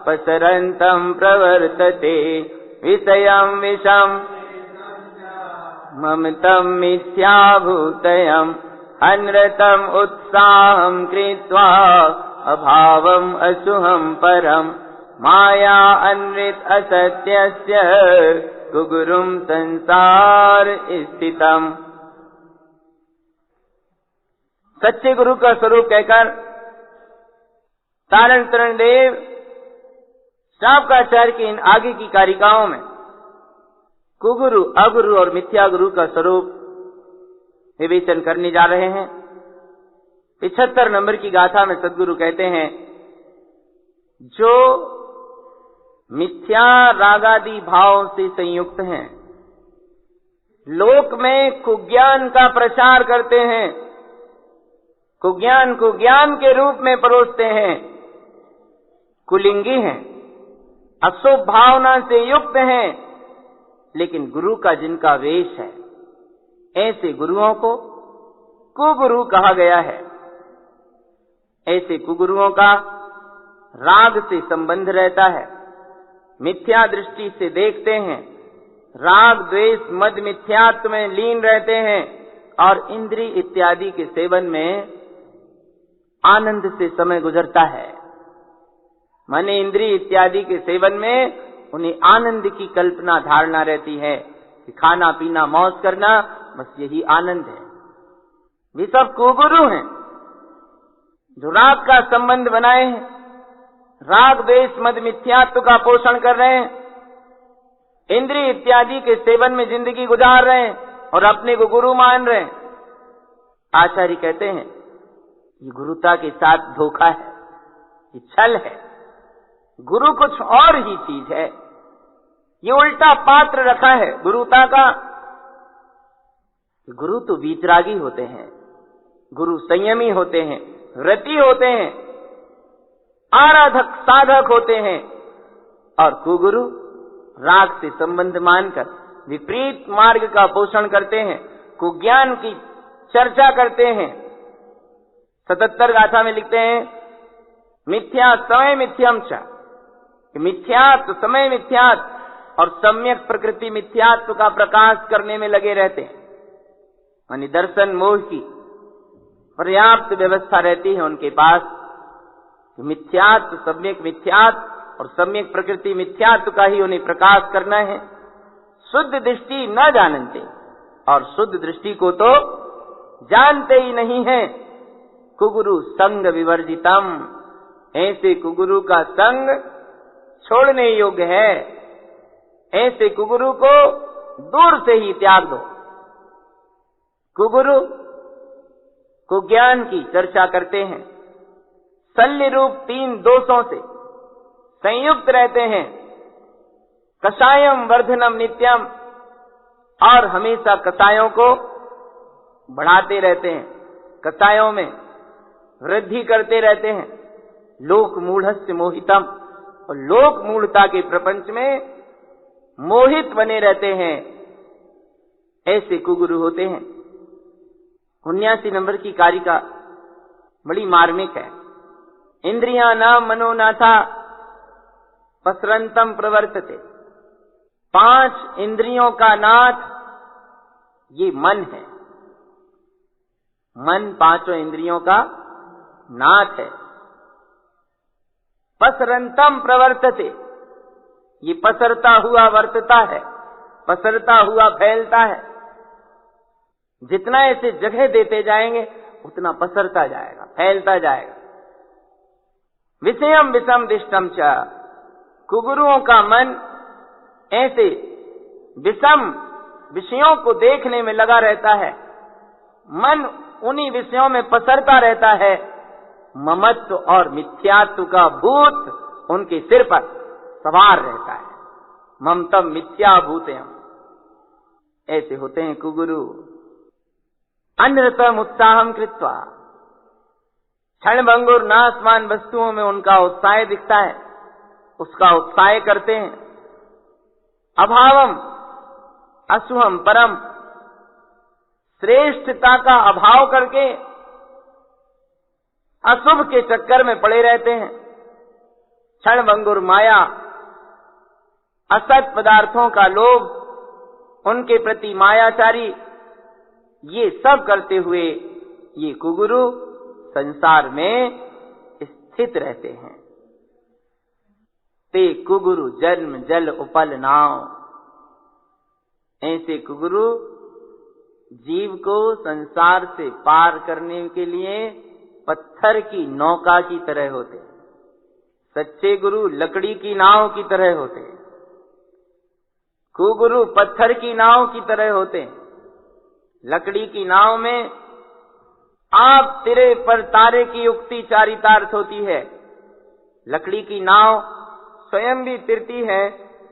पसरन्तं प्रवर्तते विषयं विषं ममतं मिथ्याभूतयम् अनृतम् उत्साहं कृत्वा अभावम् असुहं परम् माया अनृत असत्यस्य कुगुरुं संसार स्थितम्। सच्चे गुरु का स्वरूप कहकर तारण तरण देव श्रावकाचार्य की इन आगे की कारिकाओं में कुगुरु, अगुरु और मिथ्या गुरु का स्वरूप विवेचन करने जा रहे हैं। 75 नंबर की गाथा में सदगुरु कहते हैं, जो मिथ्या रागादि भाव से संयुक्त हैं, लोक में कुज्ञान का प्रचार करते हैं, कुज्ञान को ज्ञान के रूप में परोसते हैं, कुलिंगी हैं, अशुभ भावना से युक्त हैं, लेकिन गुरु का जिनका वेश है, ऐसे गुरुओं को कुगुरु कहा गया है। ऐसे कुगुरुओं का राग से संबंध रहता है, मिथ्या दृष्टि से देखते हैं, राग द्वेष मद मिथ्यात्व में लीन रहते हैं और इंद्रिय इत्यादि के सेवन में आनंद से समय गुजरता है। माने इंद्रिय इत्यादि के सेवन में उन्हें आनंद की कल्पना धारणा रहती है कि खाना पीना मौज करना बस यही आनंद है। वे सब कुगुरु हैं जो राग का संबंध बनाए हैं, राग द्वेष मद मिथ्यात्व का पोषण कर रहे हैं, इंद्रिय इत्यादि के सेवन में जिंदगी गुजार रहे हैं और अपने को गुरु मान रहे हैं। आचार्य कहते हैं ये गुरुता के साथ धोखा है, ये छल है। गुरु कुछ और ही चीज है, ये उल्टा पात्र रखा है गुरुता का। गुरु तो वीतरागी होते हैं, गुरु संयमी होते हैं, व्रती होते हैं, आराधक साधक होते हैं, और कुगुरु राग से संबंध मानकर विपरीत मार्ग का पोषण करते हैं, कुज्ञान की चर्चा करते हैं। 77 गाथा में लिखते हैं, मिथ्या समय मिथ्यम च, मिथ्यात्व समय मिथ्यात्व और सम्यक प्रकृति मिथ्यात्व का प्रकाश करने में लगे रहते हैं। मानी दर्शन मोह की पर्याप्त व्यवस्था रहती है उनके पास। मिथ्यात्व सम्यक मिथ्यात्व और सम्यक प्रकृति मिथ्यात्व का ही उन्हें प्रकाश करना है। शुद्ध दृष्टि न जानते, और शुद्ध दृष्टि को तो जानते ही नहीं है। कुगुरु संग विवर्जितम, ऐसे कुगुरु का संग छोड़ने योग्य है। ऐसे कुगुरु को दूर से ही त्याग दो। कुगुरु कुज्ञान की चर्चा करते हैं, शल्य रूप 3 दोषों से संयुक्त रहते हैं, कषायम वर्धनम नित्यम, और हमेशा कषायों को बढ़ाते रहते हैं, कषायों में वृद्धि करते रहते हैं। लोक मूढ़स्य मोहितम, और लोक मूढ़ता के प्रपंच में मोहित बने रहते हैं। ऐसे कुगुरु होते हैं। 79 नंबर की कारिका बड़ी मार्मिक है। इंद्रियां न मनोनाथा पसरंतम प्रवर्तते। 5 इंद्रियों का नाथ ये मन है। मन 5 इंद्रियों का नाथ है। पसरंतम प्रवर्तते, ये पसरता हुआ वर्तता है, पसरता हुआ फैलता है। जितना ऐसे जगह देते जाएंगे उतना पसरता जाएगा, फैलता जाएगा। विषयम विषम दिष्टम च, कुगुरुओं का मन ऐसे विषम विषयों को देखने में लगा रहता है। मन उन्हीं विषयों में पसरता रहता है। ममत्व और मिथ्यात्व का भूत उनके सिर पर सवार रहता है। ममतम मिथ्या भूतयम, ऐसे होते हैं कुगुरु। अनृतम उत्साहम कृत्वा, क्षणभंगुर नाशवान वस्तुओं में उनका उत्साह दिखता है, उसका उत्साह करते हैं। अभावम असुहम परम, श्रेष्ठता का अभाव करके अशुभ के चक्कर में पड़े रहते हैं। क्षणभंगुर माया, असत पदार्थों का लोभ, उनके प्रति मायाचारी, ये सब करते हुए ये कुगुरु संसार में स्थित रहते हैं। ते कुगुरु जन्म जल उपल नाव, ऐसे कुगुरु जीव को संसार से पार करने के लिए पत्थर की नौका की तरह होते हैं। सच्चे गुरु लकड़ी की नाव की तरह होते हैं, कुगुरु पत्थर की नाव की तरह होते हैं। लकड़ी की नाव में आप तिरे पर तारे की उक्ति चारितार्थ होती है। लकड़ी की नाव स्वयं भी तिरती है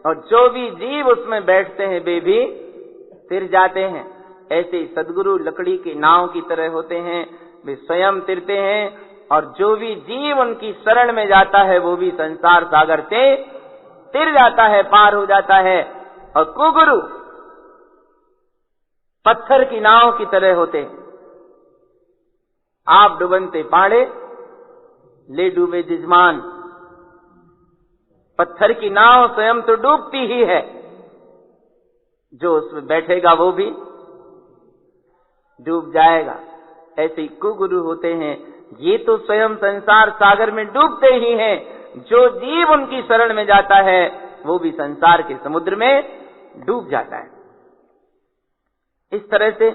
और जो भी जीव उसमें बैठते हैं वे भी तिर जाते हैं। ऐसे सद्गुरु लकड़ी की नाव की तरह होते हैं, वे स्वयं तिरते हैं और जो भी जीव उनकी शरण में जाता है वो भी संसार सागर से तिर जाता है, पार हो जाता है। और कुगुरु पत्थर की नाव की तरह होते हैं। आप डुबनते पाड़े ले डूबे जिजमान, पत्थर की नाव स्वयं तो डूबती ही है, जो उसमें बैठेगा वो भी डूब जाएगा। ऐसे ही कुगुरु होते हैं, ये तो स्वयं संसार सागर में डूबते ही हैं। जो जीव उनकी शरण में जाता है वो भी संसार के समुद्र में डूब जाता है। इस तरह से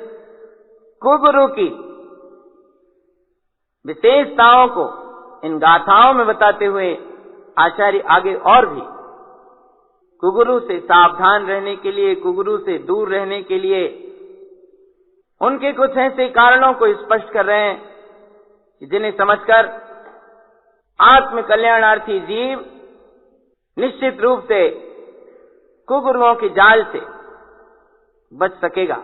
कुगुरु की विशेषताओं को इन गाथाओं में बताते हुए आचार्य आगे और भी कुगुरु से सावधान रहने के लिए, कुगुरु से दूर रहने के लिए उनके कुछ ऐसे कारणों को स्पष्ट कर रहे हैं जिन्हें समझकर आत्म कल्याणार्थी जीव निश्चित रूप से कुगुरुओं के जाल से बच सकेगा।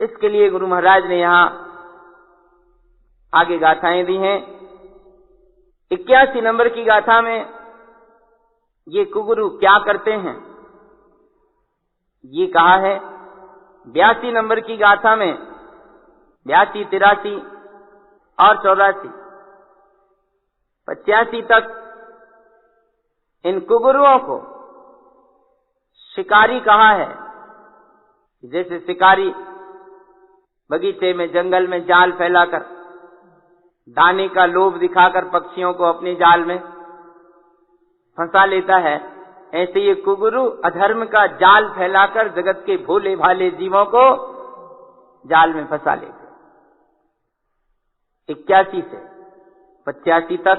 इसके लिए गुरु महाराज ने यहां आगे गाथाएं दी हैं। 81 नंबर की गाथा में ये कुगुरु क्या करते हैं ये कहा है। 82 नंबर की गाथा में 82, 83 और 84, 85 तक इन कुगुरुओं को शिकारी कहा है। जैसे शिकारी बगीचे में, जंगल में जाल फैलाकर दाने का लोभ दिखाकर पक्षियों को अपने जाल में फंसा लेता है, ऐसे ये कुगुरु अधर्म का जाल फैलाकर जगत के भोले भाले जीवों को जाल में फंसा लेते। 81 से 85 तक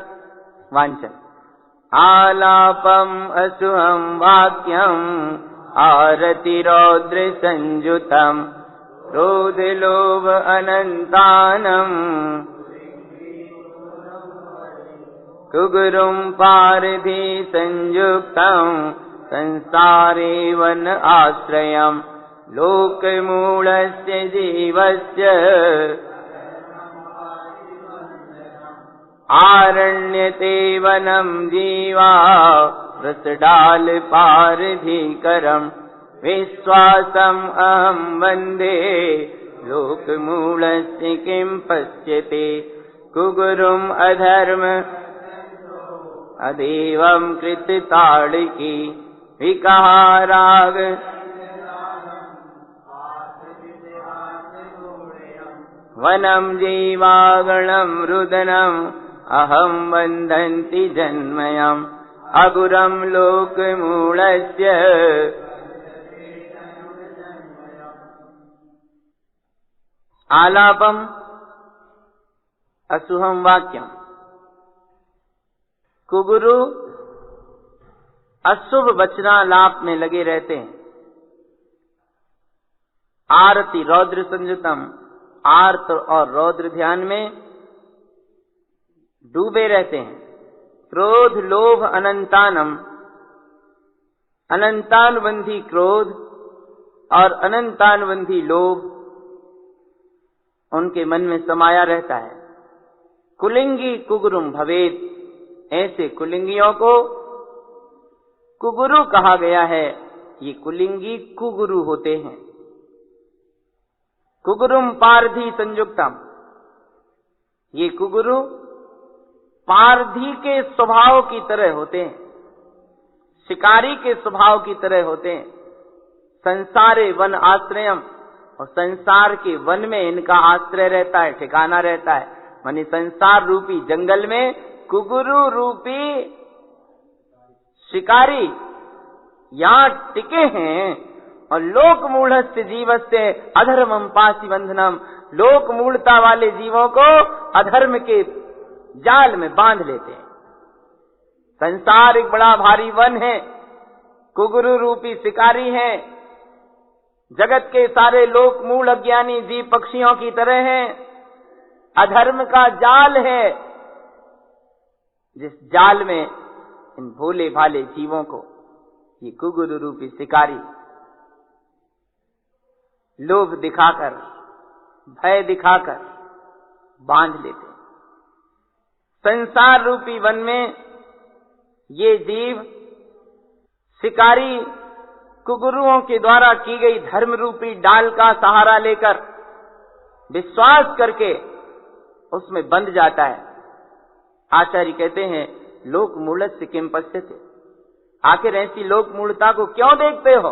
वांछन। आलापम असुहम वाक्यम आरति रौद्र संयुतम क्रोध लोभ अनंतानम कुगुरुम पारधि संयुक्तम संसारे वन आश्रयम लोकमूलस्य जीवस्य आरण्यते वनम जीवा रसडाल पारधिकरम विश्वासम अहम वंदे लोकमूलस्य किं पश्यते कुगुरुम अधर्म अदेवम कृत ताड़की विकहा राग वनम जीवागणम रुदनम अहम बंधन्ति जन्मयम अगुरम लोकमूलस्य। आलापम असुहम वाक्यम। कुगुरु अशुभ वचनालाप में लगे रहते हैं। आरति रौद्र संयुतम, आर्त और रौद्र ध्यान में डूबे रहते हैं। क्रोध लोभ अनंतानम, अनंतानुबंधी क्रोध और अनंतानुबंधी लोभ उनके मन में समाया रहता है। कुलिंगी कुगुरुम भवेत, ऐसे कुलिंगियों को कुगुरु कहा गया है। ये कुलिंगी कुगुरु होते हैं। कुगुरुम पारधी संयुक्तम, ये कुगुरु पारधी के स्वभाव की तरह होते हैं, शिकारी के स्वभाव की तरह होते हैं। संसारे वन आश्रयम, और संसार के वन में इनका आश्रय रहता है, ठिकाना रहता है। माने संसार रूपी जंगल में कुगुरु रूपी शिकारी यहाँ टिके हैं। और लोक मूढ़स्य जीवस्य अधर्मम पासी बंधनम, लोक मूढ़ता वाले जीवों को अधर्म के जाल में बांध लेते हैं। संसार एक बड़ा भारी वन है, कुगुरु रूपी शिकारी है। जगत के सारे लोक मूल अज्ञानी जीव पक्षियों की तरह हैं। अधर्म का जाल है, जिस जाल में इन भोले भाले जीवों को ये कुगुरु रूपी शिकारी लोभ दिखाकर, भय दिखाकर बांध लेते हैं। संसार रूपी वन में ये जीव शिकारी कुगुरुओं के द्वारा की गई धर्म रूपी डाल का सहारा लेकर विश्वास करके उसमें बंध जाता है। आचार्य कहते हैं लोक मूढ़स्य किम पश्यते, आखिर ऐसी लोक मूढ़ता को क्यों देखते हो?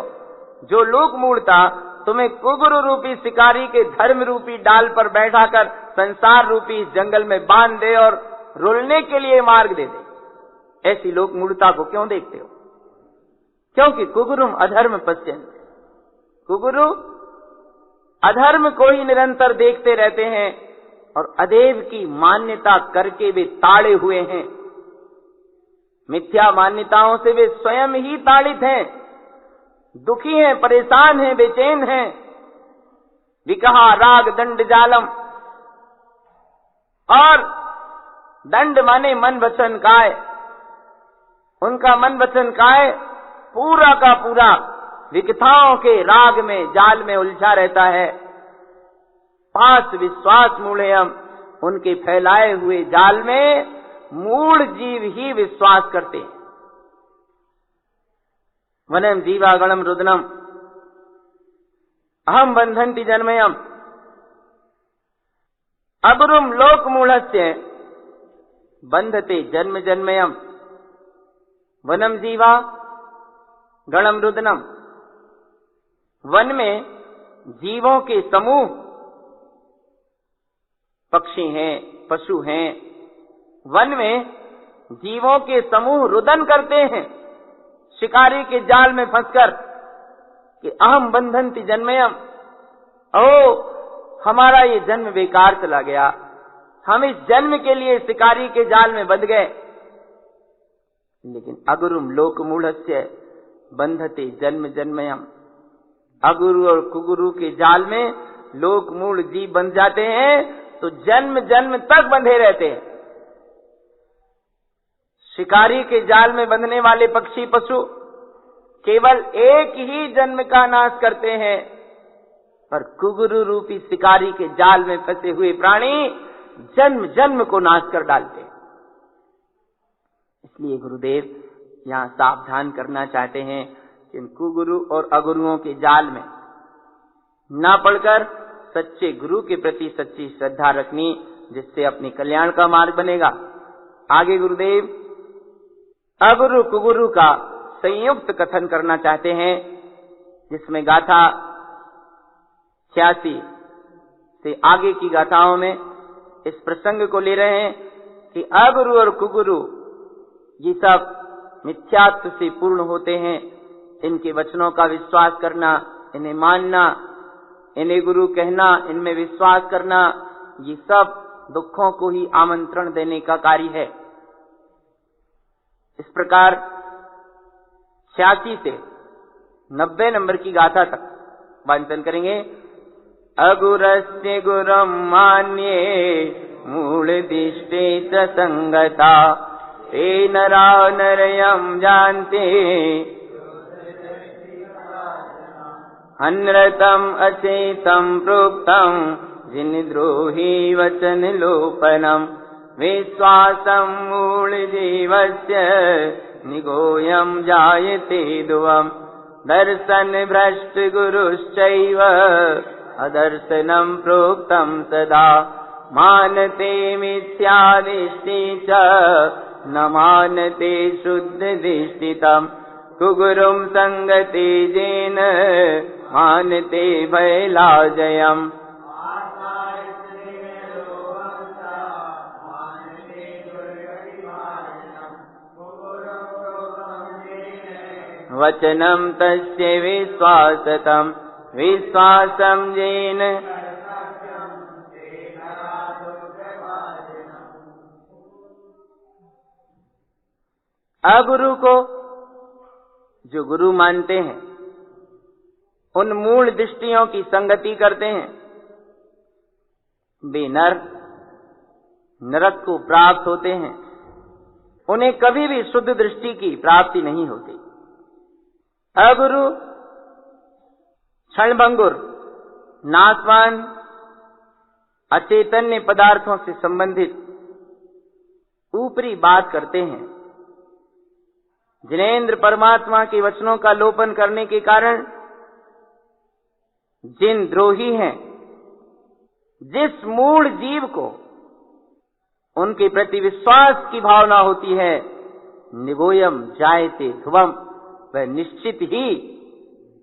जो लोक मूढ़ता तुम्हें कुगुरु रूपी शिकारी के धर्म रूपी डाल पर बैठाकर संसार रूपी जंगल में बांध दे और रुलने के लिए मार्ग दे दे, ऐसी लोक मूढ़ता को क्यों देखते हो? क्योंकि कुगुरुम अधर्म पश्यन्ते, कुगुरु अधर्म को ही निरंतर देखते रहते हैं और अदेव की मान्यता करके वे ताड़े हुए हैं। मिथ्या मान्यताओं से वे स्वयं ही ताड़ित हैं, दुखी हैं, परेशान हैं, बेचैन हैं। विकहा राग दंड जालम, और दंड माने मन वचन काय। उनका मन वचन काय पूरा का पूरा विकथाओं के राग में, जाल में उलझा रहता है। पास विश्वास मूढ़यम, उनके फैलाए हुए जाल में मूढ़ जीव ही विश्वास करते हैं। वनम जीवागणम रुदनम अहम बंधन्ति जन्मयम अगुरुम लोक मूढ़स्य बंधते जन्म जन्मयम। वनम जीवा गणम रुदनम, वन में जीवों के समूह, पक्षी हैं, पशु हैं, वन में जीवों के समूह रुदन करते हैं शिकारी के जाल में फंसकर कि अहम बंधन्ति जन्मयम, ओ हमारा ये जन्म बेकार चला गया, हम इस जन्म के लिए शिकारी के जाल में बंध गए। लेकिन अगुरुम लोक मूढ़स्य बंधते जन्म जन्मयम, अगुरु और कुगुरु के जाल में लोक मूढ़ जीव बंध जाते हैं तो जन्म जन्म तक बंधे रहते हैं। शिकारी के जाल में बंधने वाले पक्षी पशु केवल एक ही जन्म का नाश करते हैं, पर कुगुरु रूपी शिकारी के जाल में फंसे हुए प्राणी जन्म जन्म को नाश कर डालते हैं। इसलिए गुरुदेव यहाँ सावधान करना चाहते हैं कि इन कुगुरु और अगुरुओं के जाल में ना पड़कर सच्चे गुरु के प्रति सच्ची श्रद्धा रखनी जिससे अपने कल्याण का मार्ग बनेगा। आगे गुरुदेव अगुरु कुगुरु का संयुक्त कथन करना चाहते हैं, जिसमें गाथा 86 से आगे की गाथाओं में इस प्रसंग को ले रहे हैं कि अगुरु और कुगुरु ये सब मिथ्यात्व से पूर्ण होते हैं। इनके वचनों का विश्वास करना, इन्हें मानना, इन्हें गुरु कहना, इनमें विश्वास करना, ये सब दुखों को ही आमंत्रण देने का कार्य है। इस प्रकार 86 से 90 नंबर की गाथा तक वाचन करेंगे। अगुरस्य गुरम मान्ये मूल दिष्टे च संगता ते नरा नरयम जानते अनृतम अचेतम प्रोक्तम जिनद्रोही वचन लोपनम विश्वासं मूल जीवस्य निगोयं जायते दुवम दर्शन भ्रष्ट गुरुश्चैव अदर्शनं प्रोक्तं सदा मानते मिथ्यादिष्टि च न मानते शुद्धदिष्टितं कुगुरुं संगते जेन मानते भयलाजयम् वचनं तस्य विश्वासतं विश्वासं येन अगुरु को जो गुरु मानते हैं उन मूल दृष्टियों की संगति करते हैं, वे नरक को प्राप्त होते हैं। उन्हें कभी भी शुद्ध दृष्टि की प्राप्ति नहीं होती। अगुरु क्षणभंगुर नाशवान अचेतन्य पदार्थों से संबंधित ऊपरी बात करते हैं। जिनेंद्र परमात्मा के वचनों का लोपन करने के कारण जिन द्रोही हैं, जिस मूल जीव को उनके प्रति विश्वास की भावना होती है, निगोयम जायते ध्रुवम, वह निश्चित ही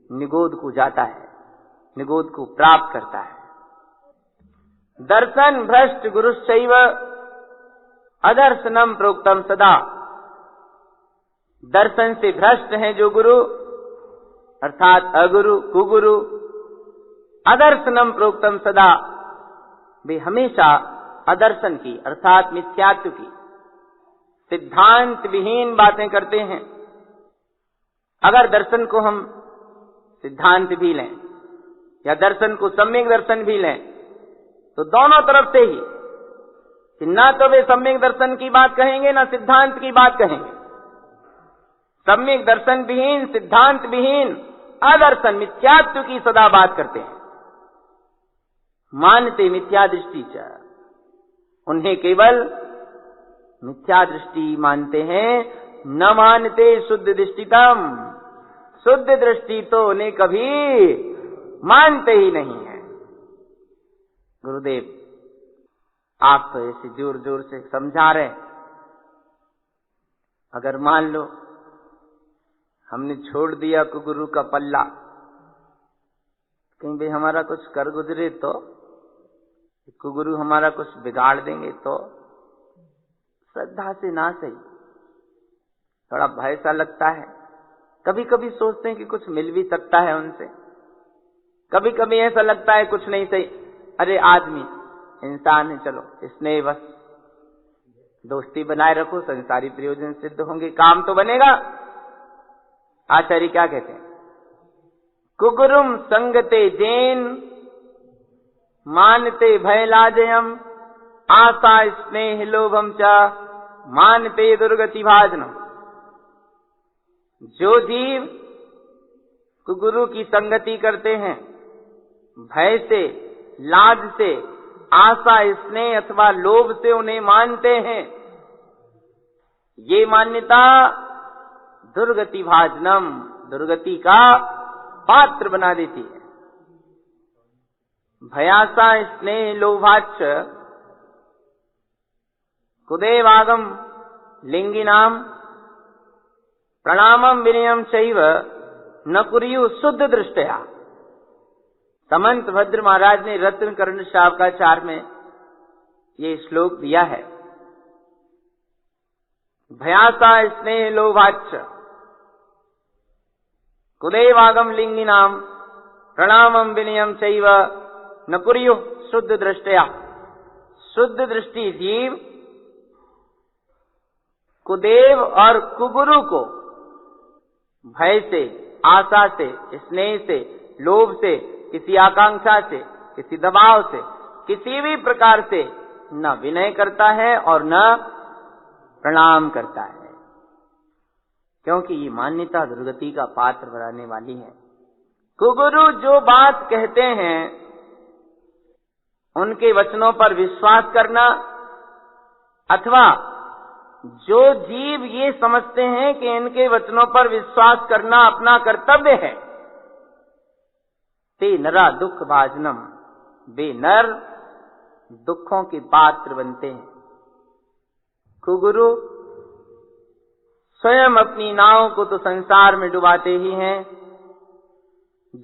निगोद को जाता है, निगोद को प्राप्त करता है। दर्शन भ्रष्ट गुरुश्चैव अदर्शनम प्रोक्तम सदा, दर्शन से भ्रष्ट हैं जो गुरु अर्थात अगुरु कुगुरु, अदर्शनम प्रोक्तम सदा, वे हमेशा अदर्शन की अर्थात मिथ्यात्व की सिद्धांत विहीन बातें करते हैं। अगर दर्शन को हम सिद्धांत भी लें या दर्शन को सम्यक दर्शन भी लें, तो दोनों तरफ से ही कि ना तो वे सम्यक दर्शन की बात कहेंगे ना सिद्धांत की बात कहेंगे। सम्यक दर्शन विहीन, सिद्धांत विहीन अदर्शन मिथ्यात्व की सदा बात करते हैं। मानते मिथ्या दृष्टि च, उन्हें केवल मिथ्या दृष्टि मानते हैं, न मानते शुद्ध दृष्टितम, शुद्ध दृष्टि तो उन्हें कभी मानते ही नहीं है। गुरुदेव आप तो ऐसे जोर जोर से समझा रहे, अगर मान लो हमने छोड़ दिया कुगुरु का पल्ला, कहीं भाई हमारा कुछ कर गुजरे तो, कुगुरु हमारा कुछ बिगाड़ देंगे तो, श्रद्धा से ना सही थोड़ा भय सा लगता है। कभी कभी सोचते हैं कि कुछ मिल भी सकता है उनसे, कभी कभी ऐसा लगता है कुछ नहीं सही, अरे आदमी इंसान है, चलो स्नेह बस दोस्ती बनाए रखो, संसारी प्रयोजन सिद्ध होंगे, काम तो बनेगा। आचार्य क्या कहते हैं? कुगुरुम संगते जेन मानते भयलाजयम आशा स्नेह लोभम च मानते दुर्गति भाजनम। जो जीव कुगुरु की संगति करते हैं, भय से, लाज से, आशा स्नेह अथवा लोभ से उन्हें मानते हैं, ये मान्यता दुर्गति भाजनम, दुर्गति का पात्र बना देती है। भयासा स्नेह लोभाच कुदेवागम लिंगिनाम प्रणामम विनयम चैव न कुर्यु शुद्ध दृष्टया। समंत भद्र महाराज ने रत्न कर्ण शावकाचार में ये श्लोक दिया है। भयासा स्नेह लोभाच्च कुदेवागम लिंगिनाम प्रणामम विनयम चैव न कुर्यु शुद्ध दृष्टया। शुद्ध दृष्टि जीव कुदेव और कुगुरु को भय से, आशा से, स्नेह से, लोभ से, किसी आकांक्षा से, किसी दबाव से, किसी भी प्रकार से न विनय करता है और न प्रणाम करता है, क्योंकि ये मान्यता दुर्गति का पात्र बनाने वाली है। कुगुरु जो बात कहते हैं उनके वचनों पर विश्वास करना, अथवा जो जीव ये समझते हैं कि इनके वचनों पर विश्वास करना अपना कर्तव्य है, ते नरा दुख भाजनम, वे नर दुखों के पात्र बनते हैं। कुगुरु स्वयं अपनी नाव को तो संसार में डुबाते ही हैं,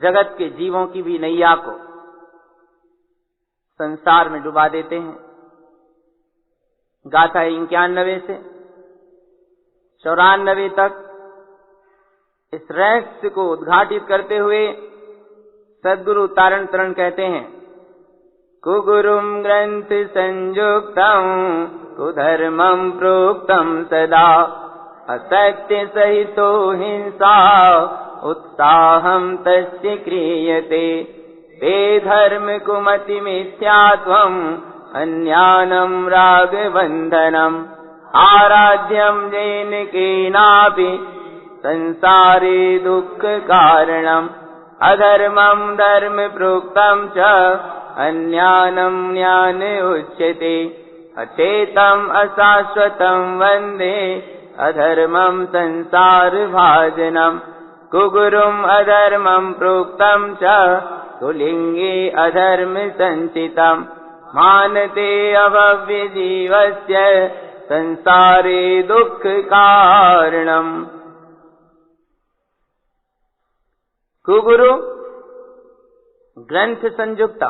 जगत के जीवों की भी नैया को संसार में डुबा देते हैं। गाथा 91 से 94 तक इस रहस्य को उद्घाटित करते हुए सद्गुरु तारण तरण कहते हैं, कुगुरुम ग्रंथ संयुक्तम कुधर्मम प्रोक्तम सदा, असत्य सहितो हिंसा उत्साहम तस्य क्रियते, ते धर्म कुमति मिथ्यात्वम अन्यानम रागबंधनम, आराध्यम जैन केनापि संसारे दुख कारणम, अधर्मम धर्म प्रोक्तम च अन्यानम ज्ञान उच्यते, अचेतम अशाश्वतम वंदे अधर्मम संसार भाजनम, कुगुरुम अधर्मम प्रोक्तम च कुलिंगे अधर्म संचितम, मानते अभव्य जीवस्य संसारे दुख कारणम। कुगुरु ग्रंथ संयुक्ता,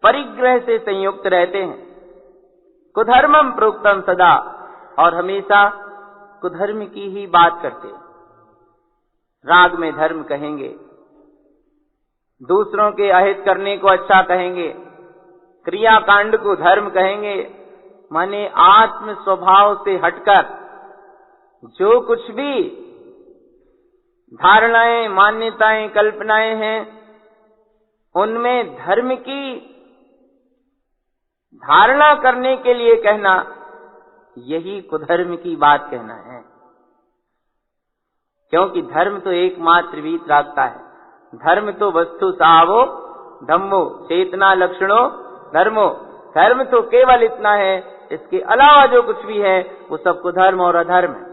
परिग्रह से संयुक्त रहते हैं। कुधर्मम प्रोक्तम सदा, और हमेशा कुधर्म की ही बात करते हैं। राग में धर्म कहेंगे, दूसरों के अहित करने को अच्छा कहेंगे, क्रियाकांड को धर्म कहेंगे। माने आत्म स्वभाव से हटकर जो कुछ भी धारणाएं, मान्यताएं, कल्पनाएं हैं, उनमें धर्म की धारणा करने के लिए कहना, यही कुधर्म की बात कहना है। क्योंकि धर्म तो एकमात्र वीत राखता है। धर्म तो वस्तु सावो धम्मो चेतना लक्षणो धर्मो, धर्म तो केवल इतना है, इसके अलावा जो कुछ भी है वो सब कुधर्म और अधर्म है।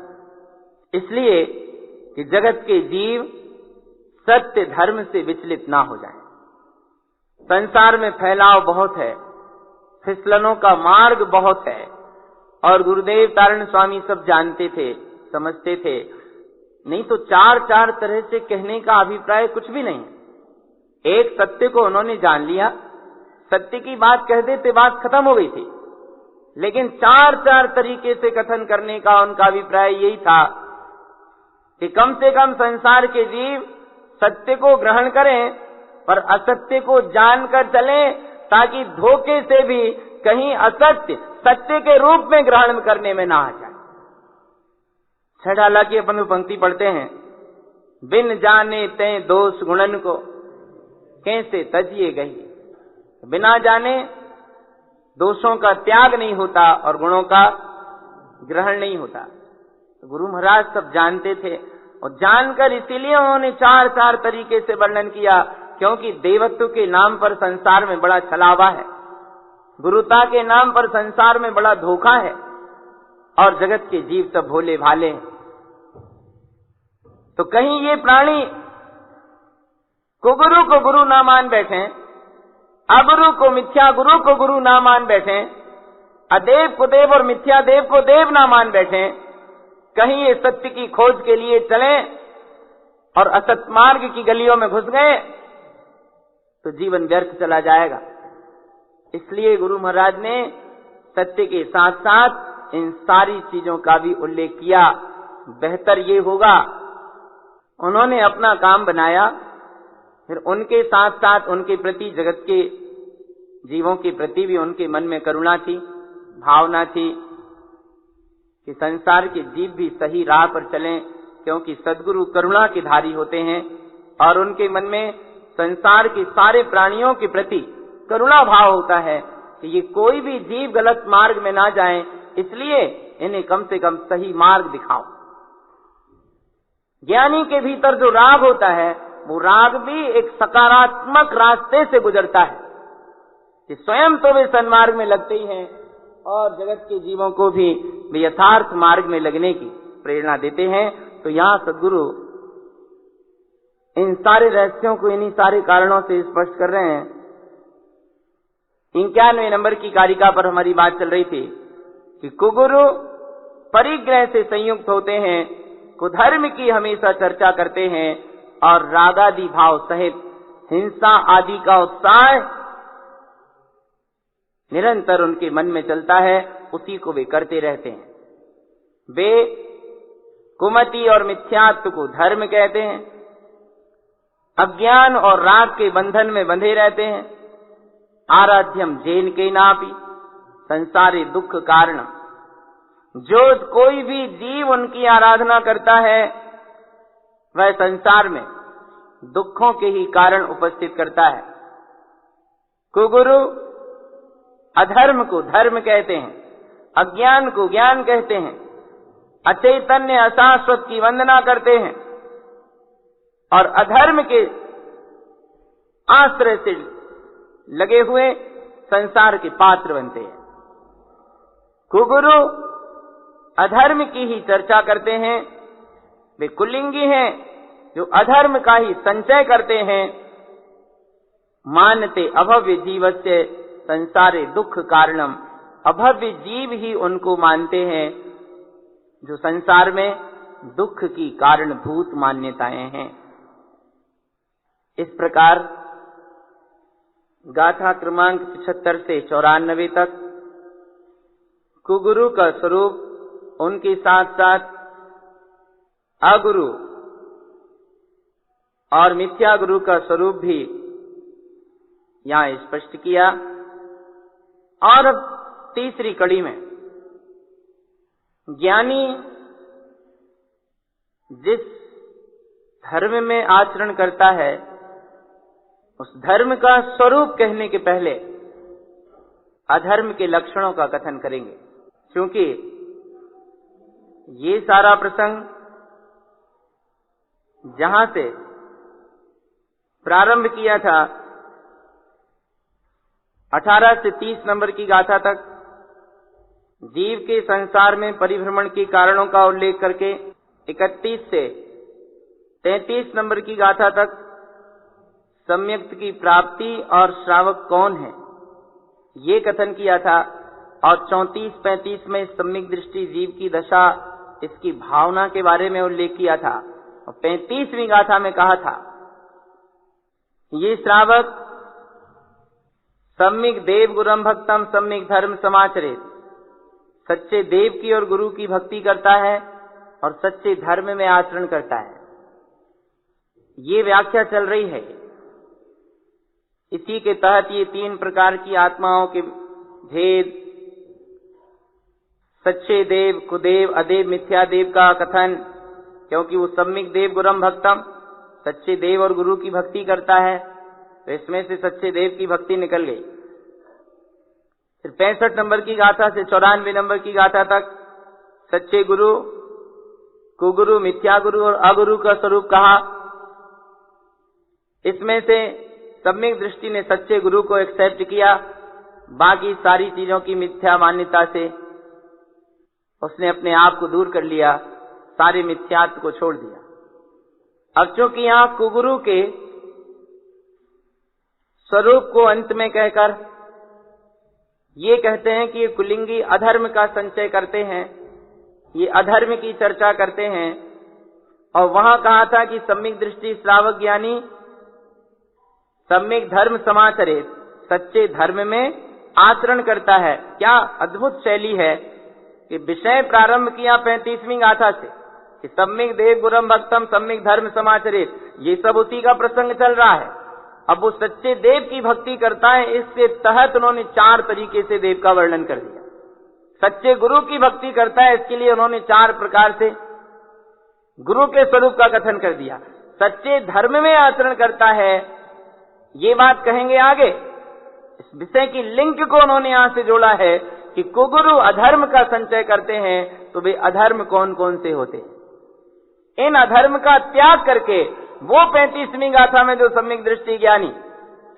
इसलिए कि जगत के जीव सत्य धर्म से विचलित ना हो जाएं। संसार में फैलाव बहुत है, फिसलनों का मार्ग बहुत है, और गुरुदेव तारण स्वामी सब जानते थे, समझते थे। नहीं तो चार चार तरह से कहने का अभिप्राय कुछ भी नहीं। एक सत्य को उन्होंने जान लिया, सत्य की बात कह देते बात खत्म हो गई थी। लेकिन चार चार तरीके से कथन करने का उनका अभिप्राय यही था कि कम से कम संसार के जीव सत्य को ग्रहण करें, पर असत्य को जानकर चलें, ताकि धोखे से भी कहीं असत्य सत्य के रूप में ग्रहण करने में ना आ जाए। छठाला की अपन पंक्ति पढ़ते हैं, बिन जाने ते दोष गुणन को कैसे तजिए गई। बिना जाने दोषों का त्याग नहीं होता और गुणों का ग्रहण नहीं होता। तो गुरु महाराज सब जानते थे, और जानकर इसीलिए उन्होंने चार चार तरीके से वर्णन किया, क्योंकि देवत्व के नाम पर संसार में बड़ा छलावा है, गुरुता के नाम पर संसार में बड़ा धोखा है, और जगत के जीव सब भोले भाले हैं। तो कहीं ये प्राणी कुगुरु को गुरु ना मान बैठे, अगुरु को, मिथ्या गुरु को गुरु ना मान बैठे, अदेव को देव और मिथ्या देव को देव ना मान बैठे, कहीं ये सत्य की खोज के लिए चलें और असत मार्ग की गलियों में घुस गए तो जीवन व्यर्थ चला जाएगा। इसलिए गुरु महाराज ने सत्य के साथ साथ इन सारी चीजों का भी उल्लेख किया। बेहतर ये होगा, उन्होंने अपना काम बनाया, फिर उनके साथ साथ उनके प्रति, जगत के जीवों के प्रति भी उनके मन में करुणा थी, भावना थी कि संसार के जीव भी सही राह पर चलें, क्योंकि सद्गुरु करुणा के धारी होते हैं और उनके मन में संसार के सारे प्राणियों के प्रति करुणा भाव होता है कि ये कोई भी जीव गलत मार्ग में ना जाएं, इसलिए इन्हें कम से कम सही मार्ग दिखाओ। ज्ञानी के भीतर जो राग होता है, वो राग भी एक सकारात्मक रास्ते से गुजरता है कि स्वयं तो वे सन्मार्ग में लगते ही हैं और जगत के जीवों को भी वे यथार्थ मार्ग में लगने की प्रेरणा देते हैं। तो यहाँ सद्गुरु इन सारे रहस्यों को इन्हीं सारे कारणों से स्पष्ट कर रहे हैं। 91वें नंबर की कारिका पर हमारी बात चल रही थी कि कुगुरु परिग्रह से संयुक्त होते हैं, कुधर्म की हमेशा चर्चा करते हैं और रागादि भाव सहित हिंसा आदि का उत्साह निरंतर उनके मन में चलता है, उसी को वे करते रहते हैं। वे कुमति और मिथ्यात्व को धर्म कहते हैं, अज्ञान और राग के बंधन में बंधे रहते हैं। आराध्यम जैन के नापी संसारी दुख कारण, जो कोई भी जीव उनकी आराधना करता है वह संसार में दुखों के ही कारण उपस्थित करता है। कुगुरु अधर्म को धर्म कहते हैं, अज्ञान को ज्ञान कहते हैं, अचैतन्य अशाश्वत की वंदना करते हैं और अधर्म के आश्रय से लगे हुए संसार के पात्र बनते हैं। कुगुरु अधर्म की ही चर्चा करते हैं, वे कुलिंगी हैं जो अधर्म का ही संचय करते हैं। मानते अभव्य जीवस्य संसारे दुख कारणम, अभव्य जीव ही उनको मानते हैं जो संसार में दुख की कारणभूत मान्यताएं हैं। इस प्रकार गाथा क्रमांक 75 से 94 तक कुगुरु का स्वरूप, उनके साथ साथ अगुरु और मिथ्या गुरु का स्वरूप भी यहां स्पष्ट किया। और अब तीसरी कड़ी में ज्ञानी जिस धर्म में आचरण करता है उस धर्म का स्वरूप कहने के पहले अधर्म के लक्षणों का कथन करेंगे, क्योंकि ये सारा प्रसंग जहां से प्रारंभ किया था 18 से 30 नंबर की गाथा तक जीव के संसार में परिभ्रमण के कारणों का उल्लेख करके 31 से 33 नंबर की गाथा तक सम्यक्त की प्राप्ति और श्रावक कौन है ये कथन किया था, और 34-35 में सम्यक दृष्टि जीव की दशा, इसकी भावना के बारे में उल्लेख किया था। और 35वीं गाथा में कहा था ये श्रावक सम्यक देव गुरुम भक्तम सम्यक धर्म समाचरित, सच्चे देव की और गुरु की भक्ति करता है और सच्चे धर्म में आचरण करता है। ये व्याख्या चल रही है। इसी के तहत ये 3 प्रकार की आत्माओं के भेद, सच्चे देव, कुदेव, अदेव, मिथ्या देव का कथन, क्योंकि वो सम्यक देव गुरुम भक्तम सच्चे देव और गुरु की भक्ति करता है, तो इसमें से सच्चे देव की भक्ति निकल गई। फिर 65 नंबर की गाथा से 94 नंबर की गाथा तक सच्चे गुरु, कुगुरु, मिथ्या गुरु और अगुरु का स्वरूप कहा। इसमें से सम्यक दृष्टि ने सच्चे गुरु को एक्सेप्ट किया, बाकी सारी चीजों की मिथ्या मान्यता से उसने अपने आप को दूर कर लिया, सारे मिथ्यात्व को छोड़ दिया। अब चूंकि यहां कुगुरु के स्वरूप को अंत में कहकर ये कहते हैं कि ये कुलिंगी अधर्म का संचय करते हैं, ये अधर्म की चर्चा करते हैं। और वहां कहा था कि सम्यक दृष्टि श्रावक ज्ञानी सम्यक धर्म समाचरित, सच्चे धर्म में आचरण करता है। क्या अद्भुत शैली है कि विषय प्रारंभ किया 35वीं गाथा से कि सम्यक देव गुरम भक्तम सम्यक धर्म समाचरित, ये सब उसी का प्रसंग चल रहा है। अब वो सच्चे देव की भक्ति करता है, इसके तहत उन्होंने 4 तरीके से देव का वर्णन कर दिया। सच्चे गुरु की भक्ति करता है, इसके लिए उन्होंने 4 प्रकार से गुरु के स्वरूप का कथन कर दिया। सच्चे धर्म में आचरण करता है, ये बात कहेंगे आगे। इस विषय की लिंक को उन्होंने यहां से जोड़ा है कि कुगुरु अधर्म का संचय करते हैं, तो वे अधर्म कौन कौन से होते हैं। इन अधर्म का त्याग करके वो 35वीं गाथा में जो सम्यक दृष्टि ज्ञानी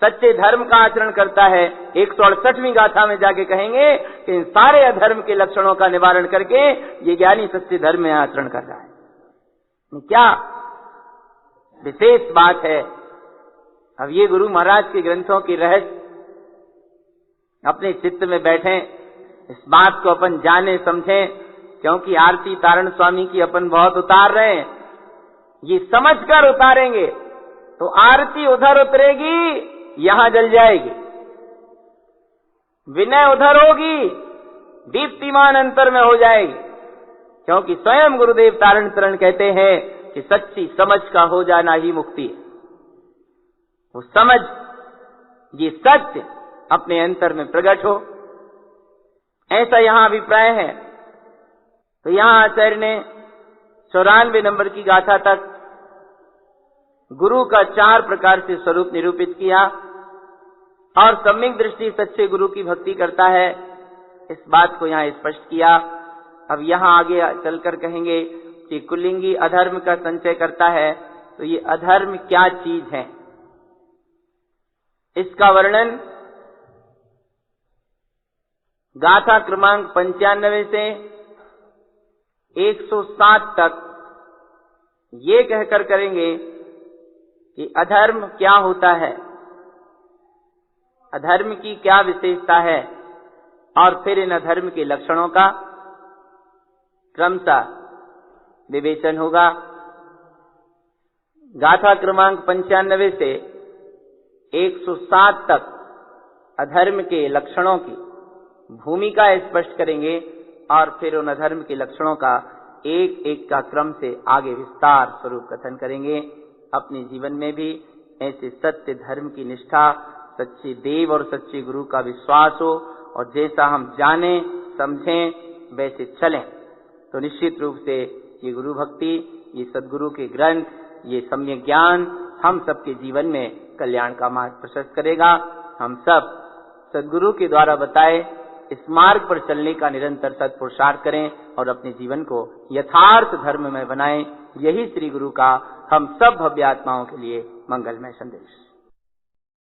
सच्चे धर्म का आचरण करता है, 168वीं गाथा में जाके कहेंगे कि इन सारे अधर्म के लक्षणों का निवारण करके ये ज्ञानी सच्चे धर्म में आचरण कर रहा है। क्या विशेष बात है। अब ये गुरु महाराज के ग्रंथों की रहस्य अपने चित्त में बैठे, इस बात को अपन जाने समझें, क्योंकि आरती तारण स्वामी की अपन बहुत उतार रहे हैं। ये समझकर उतारेंगे तो आरती उधर उतरेगी, यहां जल जाएगी। विनय उधर होगी, दीप्तिमान अंतर में हो जाएगी। क्योंकि स्वयं गुरुदेव तारण तरण कहते हैं कि सच्ची समझ का हो जाना ही मुक्ति है। वो समझ, ये सत्य अपने अंतर में प्रकट हो, ऐसा यहां अभिप्राय है। तो यहां आचार्य ने 94 नंबर की गाथा तक गुरु का 4 प्रकार से स्वरूप निरूपित किया और सम्यक दृष्टि सच्चे गुरु की भक्ति करता है, इस बात को यहां स्पष्ट किया। अब यहां आगे चलकर कहेंगे कि कुलिंगी अधर्म का संचय करता है, तो ये अधर्म क्या चीज है, इसका वर्णन गाथा क्रमांक 95 से 107 तक ये कहकर करेंगे कि अधर्म क्या होता है, अधर्म की क्या विशेषता है, और फिर इन अधर्म के लक्षणों का क्रमशः विवेचन होगा। गाथा क्रमांक 95 से 107 तक अधर्म के लक्षणों की भूमिका स्पष्ट करेंगे और फिर उन अधर्म के लक्षणों का एक एक का क्रम से आगे विस्तार स्वरूप कथन करेंगे। अपने जीवन में भी ऐसे सत्य धर्म की निष्ठा, सच्चे देव और सच्चे गुरु का विश्वास हो, और जैसा हम जाने समझें वैसे चलें, तो निश्चित रूप से ये गुरु भक्ति, ये सद्गुरु के ग्रंथ, ये सम्यक ज्ञान हम सबके जीवन में कल्याण का मार्ग प्रशस्त करेगा। हम सब सद्गुरु के द्वारा बताए इस मार्ग पर चलने का निरंतर सत्पुरुषार्थ करें और अपने जीवन को यथार्थ धर्म में बनाएं। यही श्री गुरु का हम सब भव्य आत्माओं के लिए मंगलमय संदेश।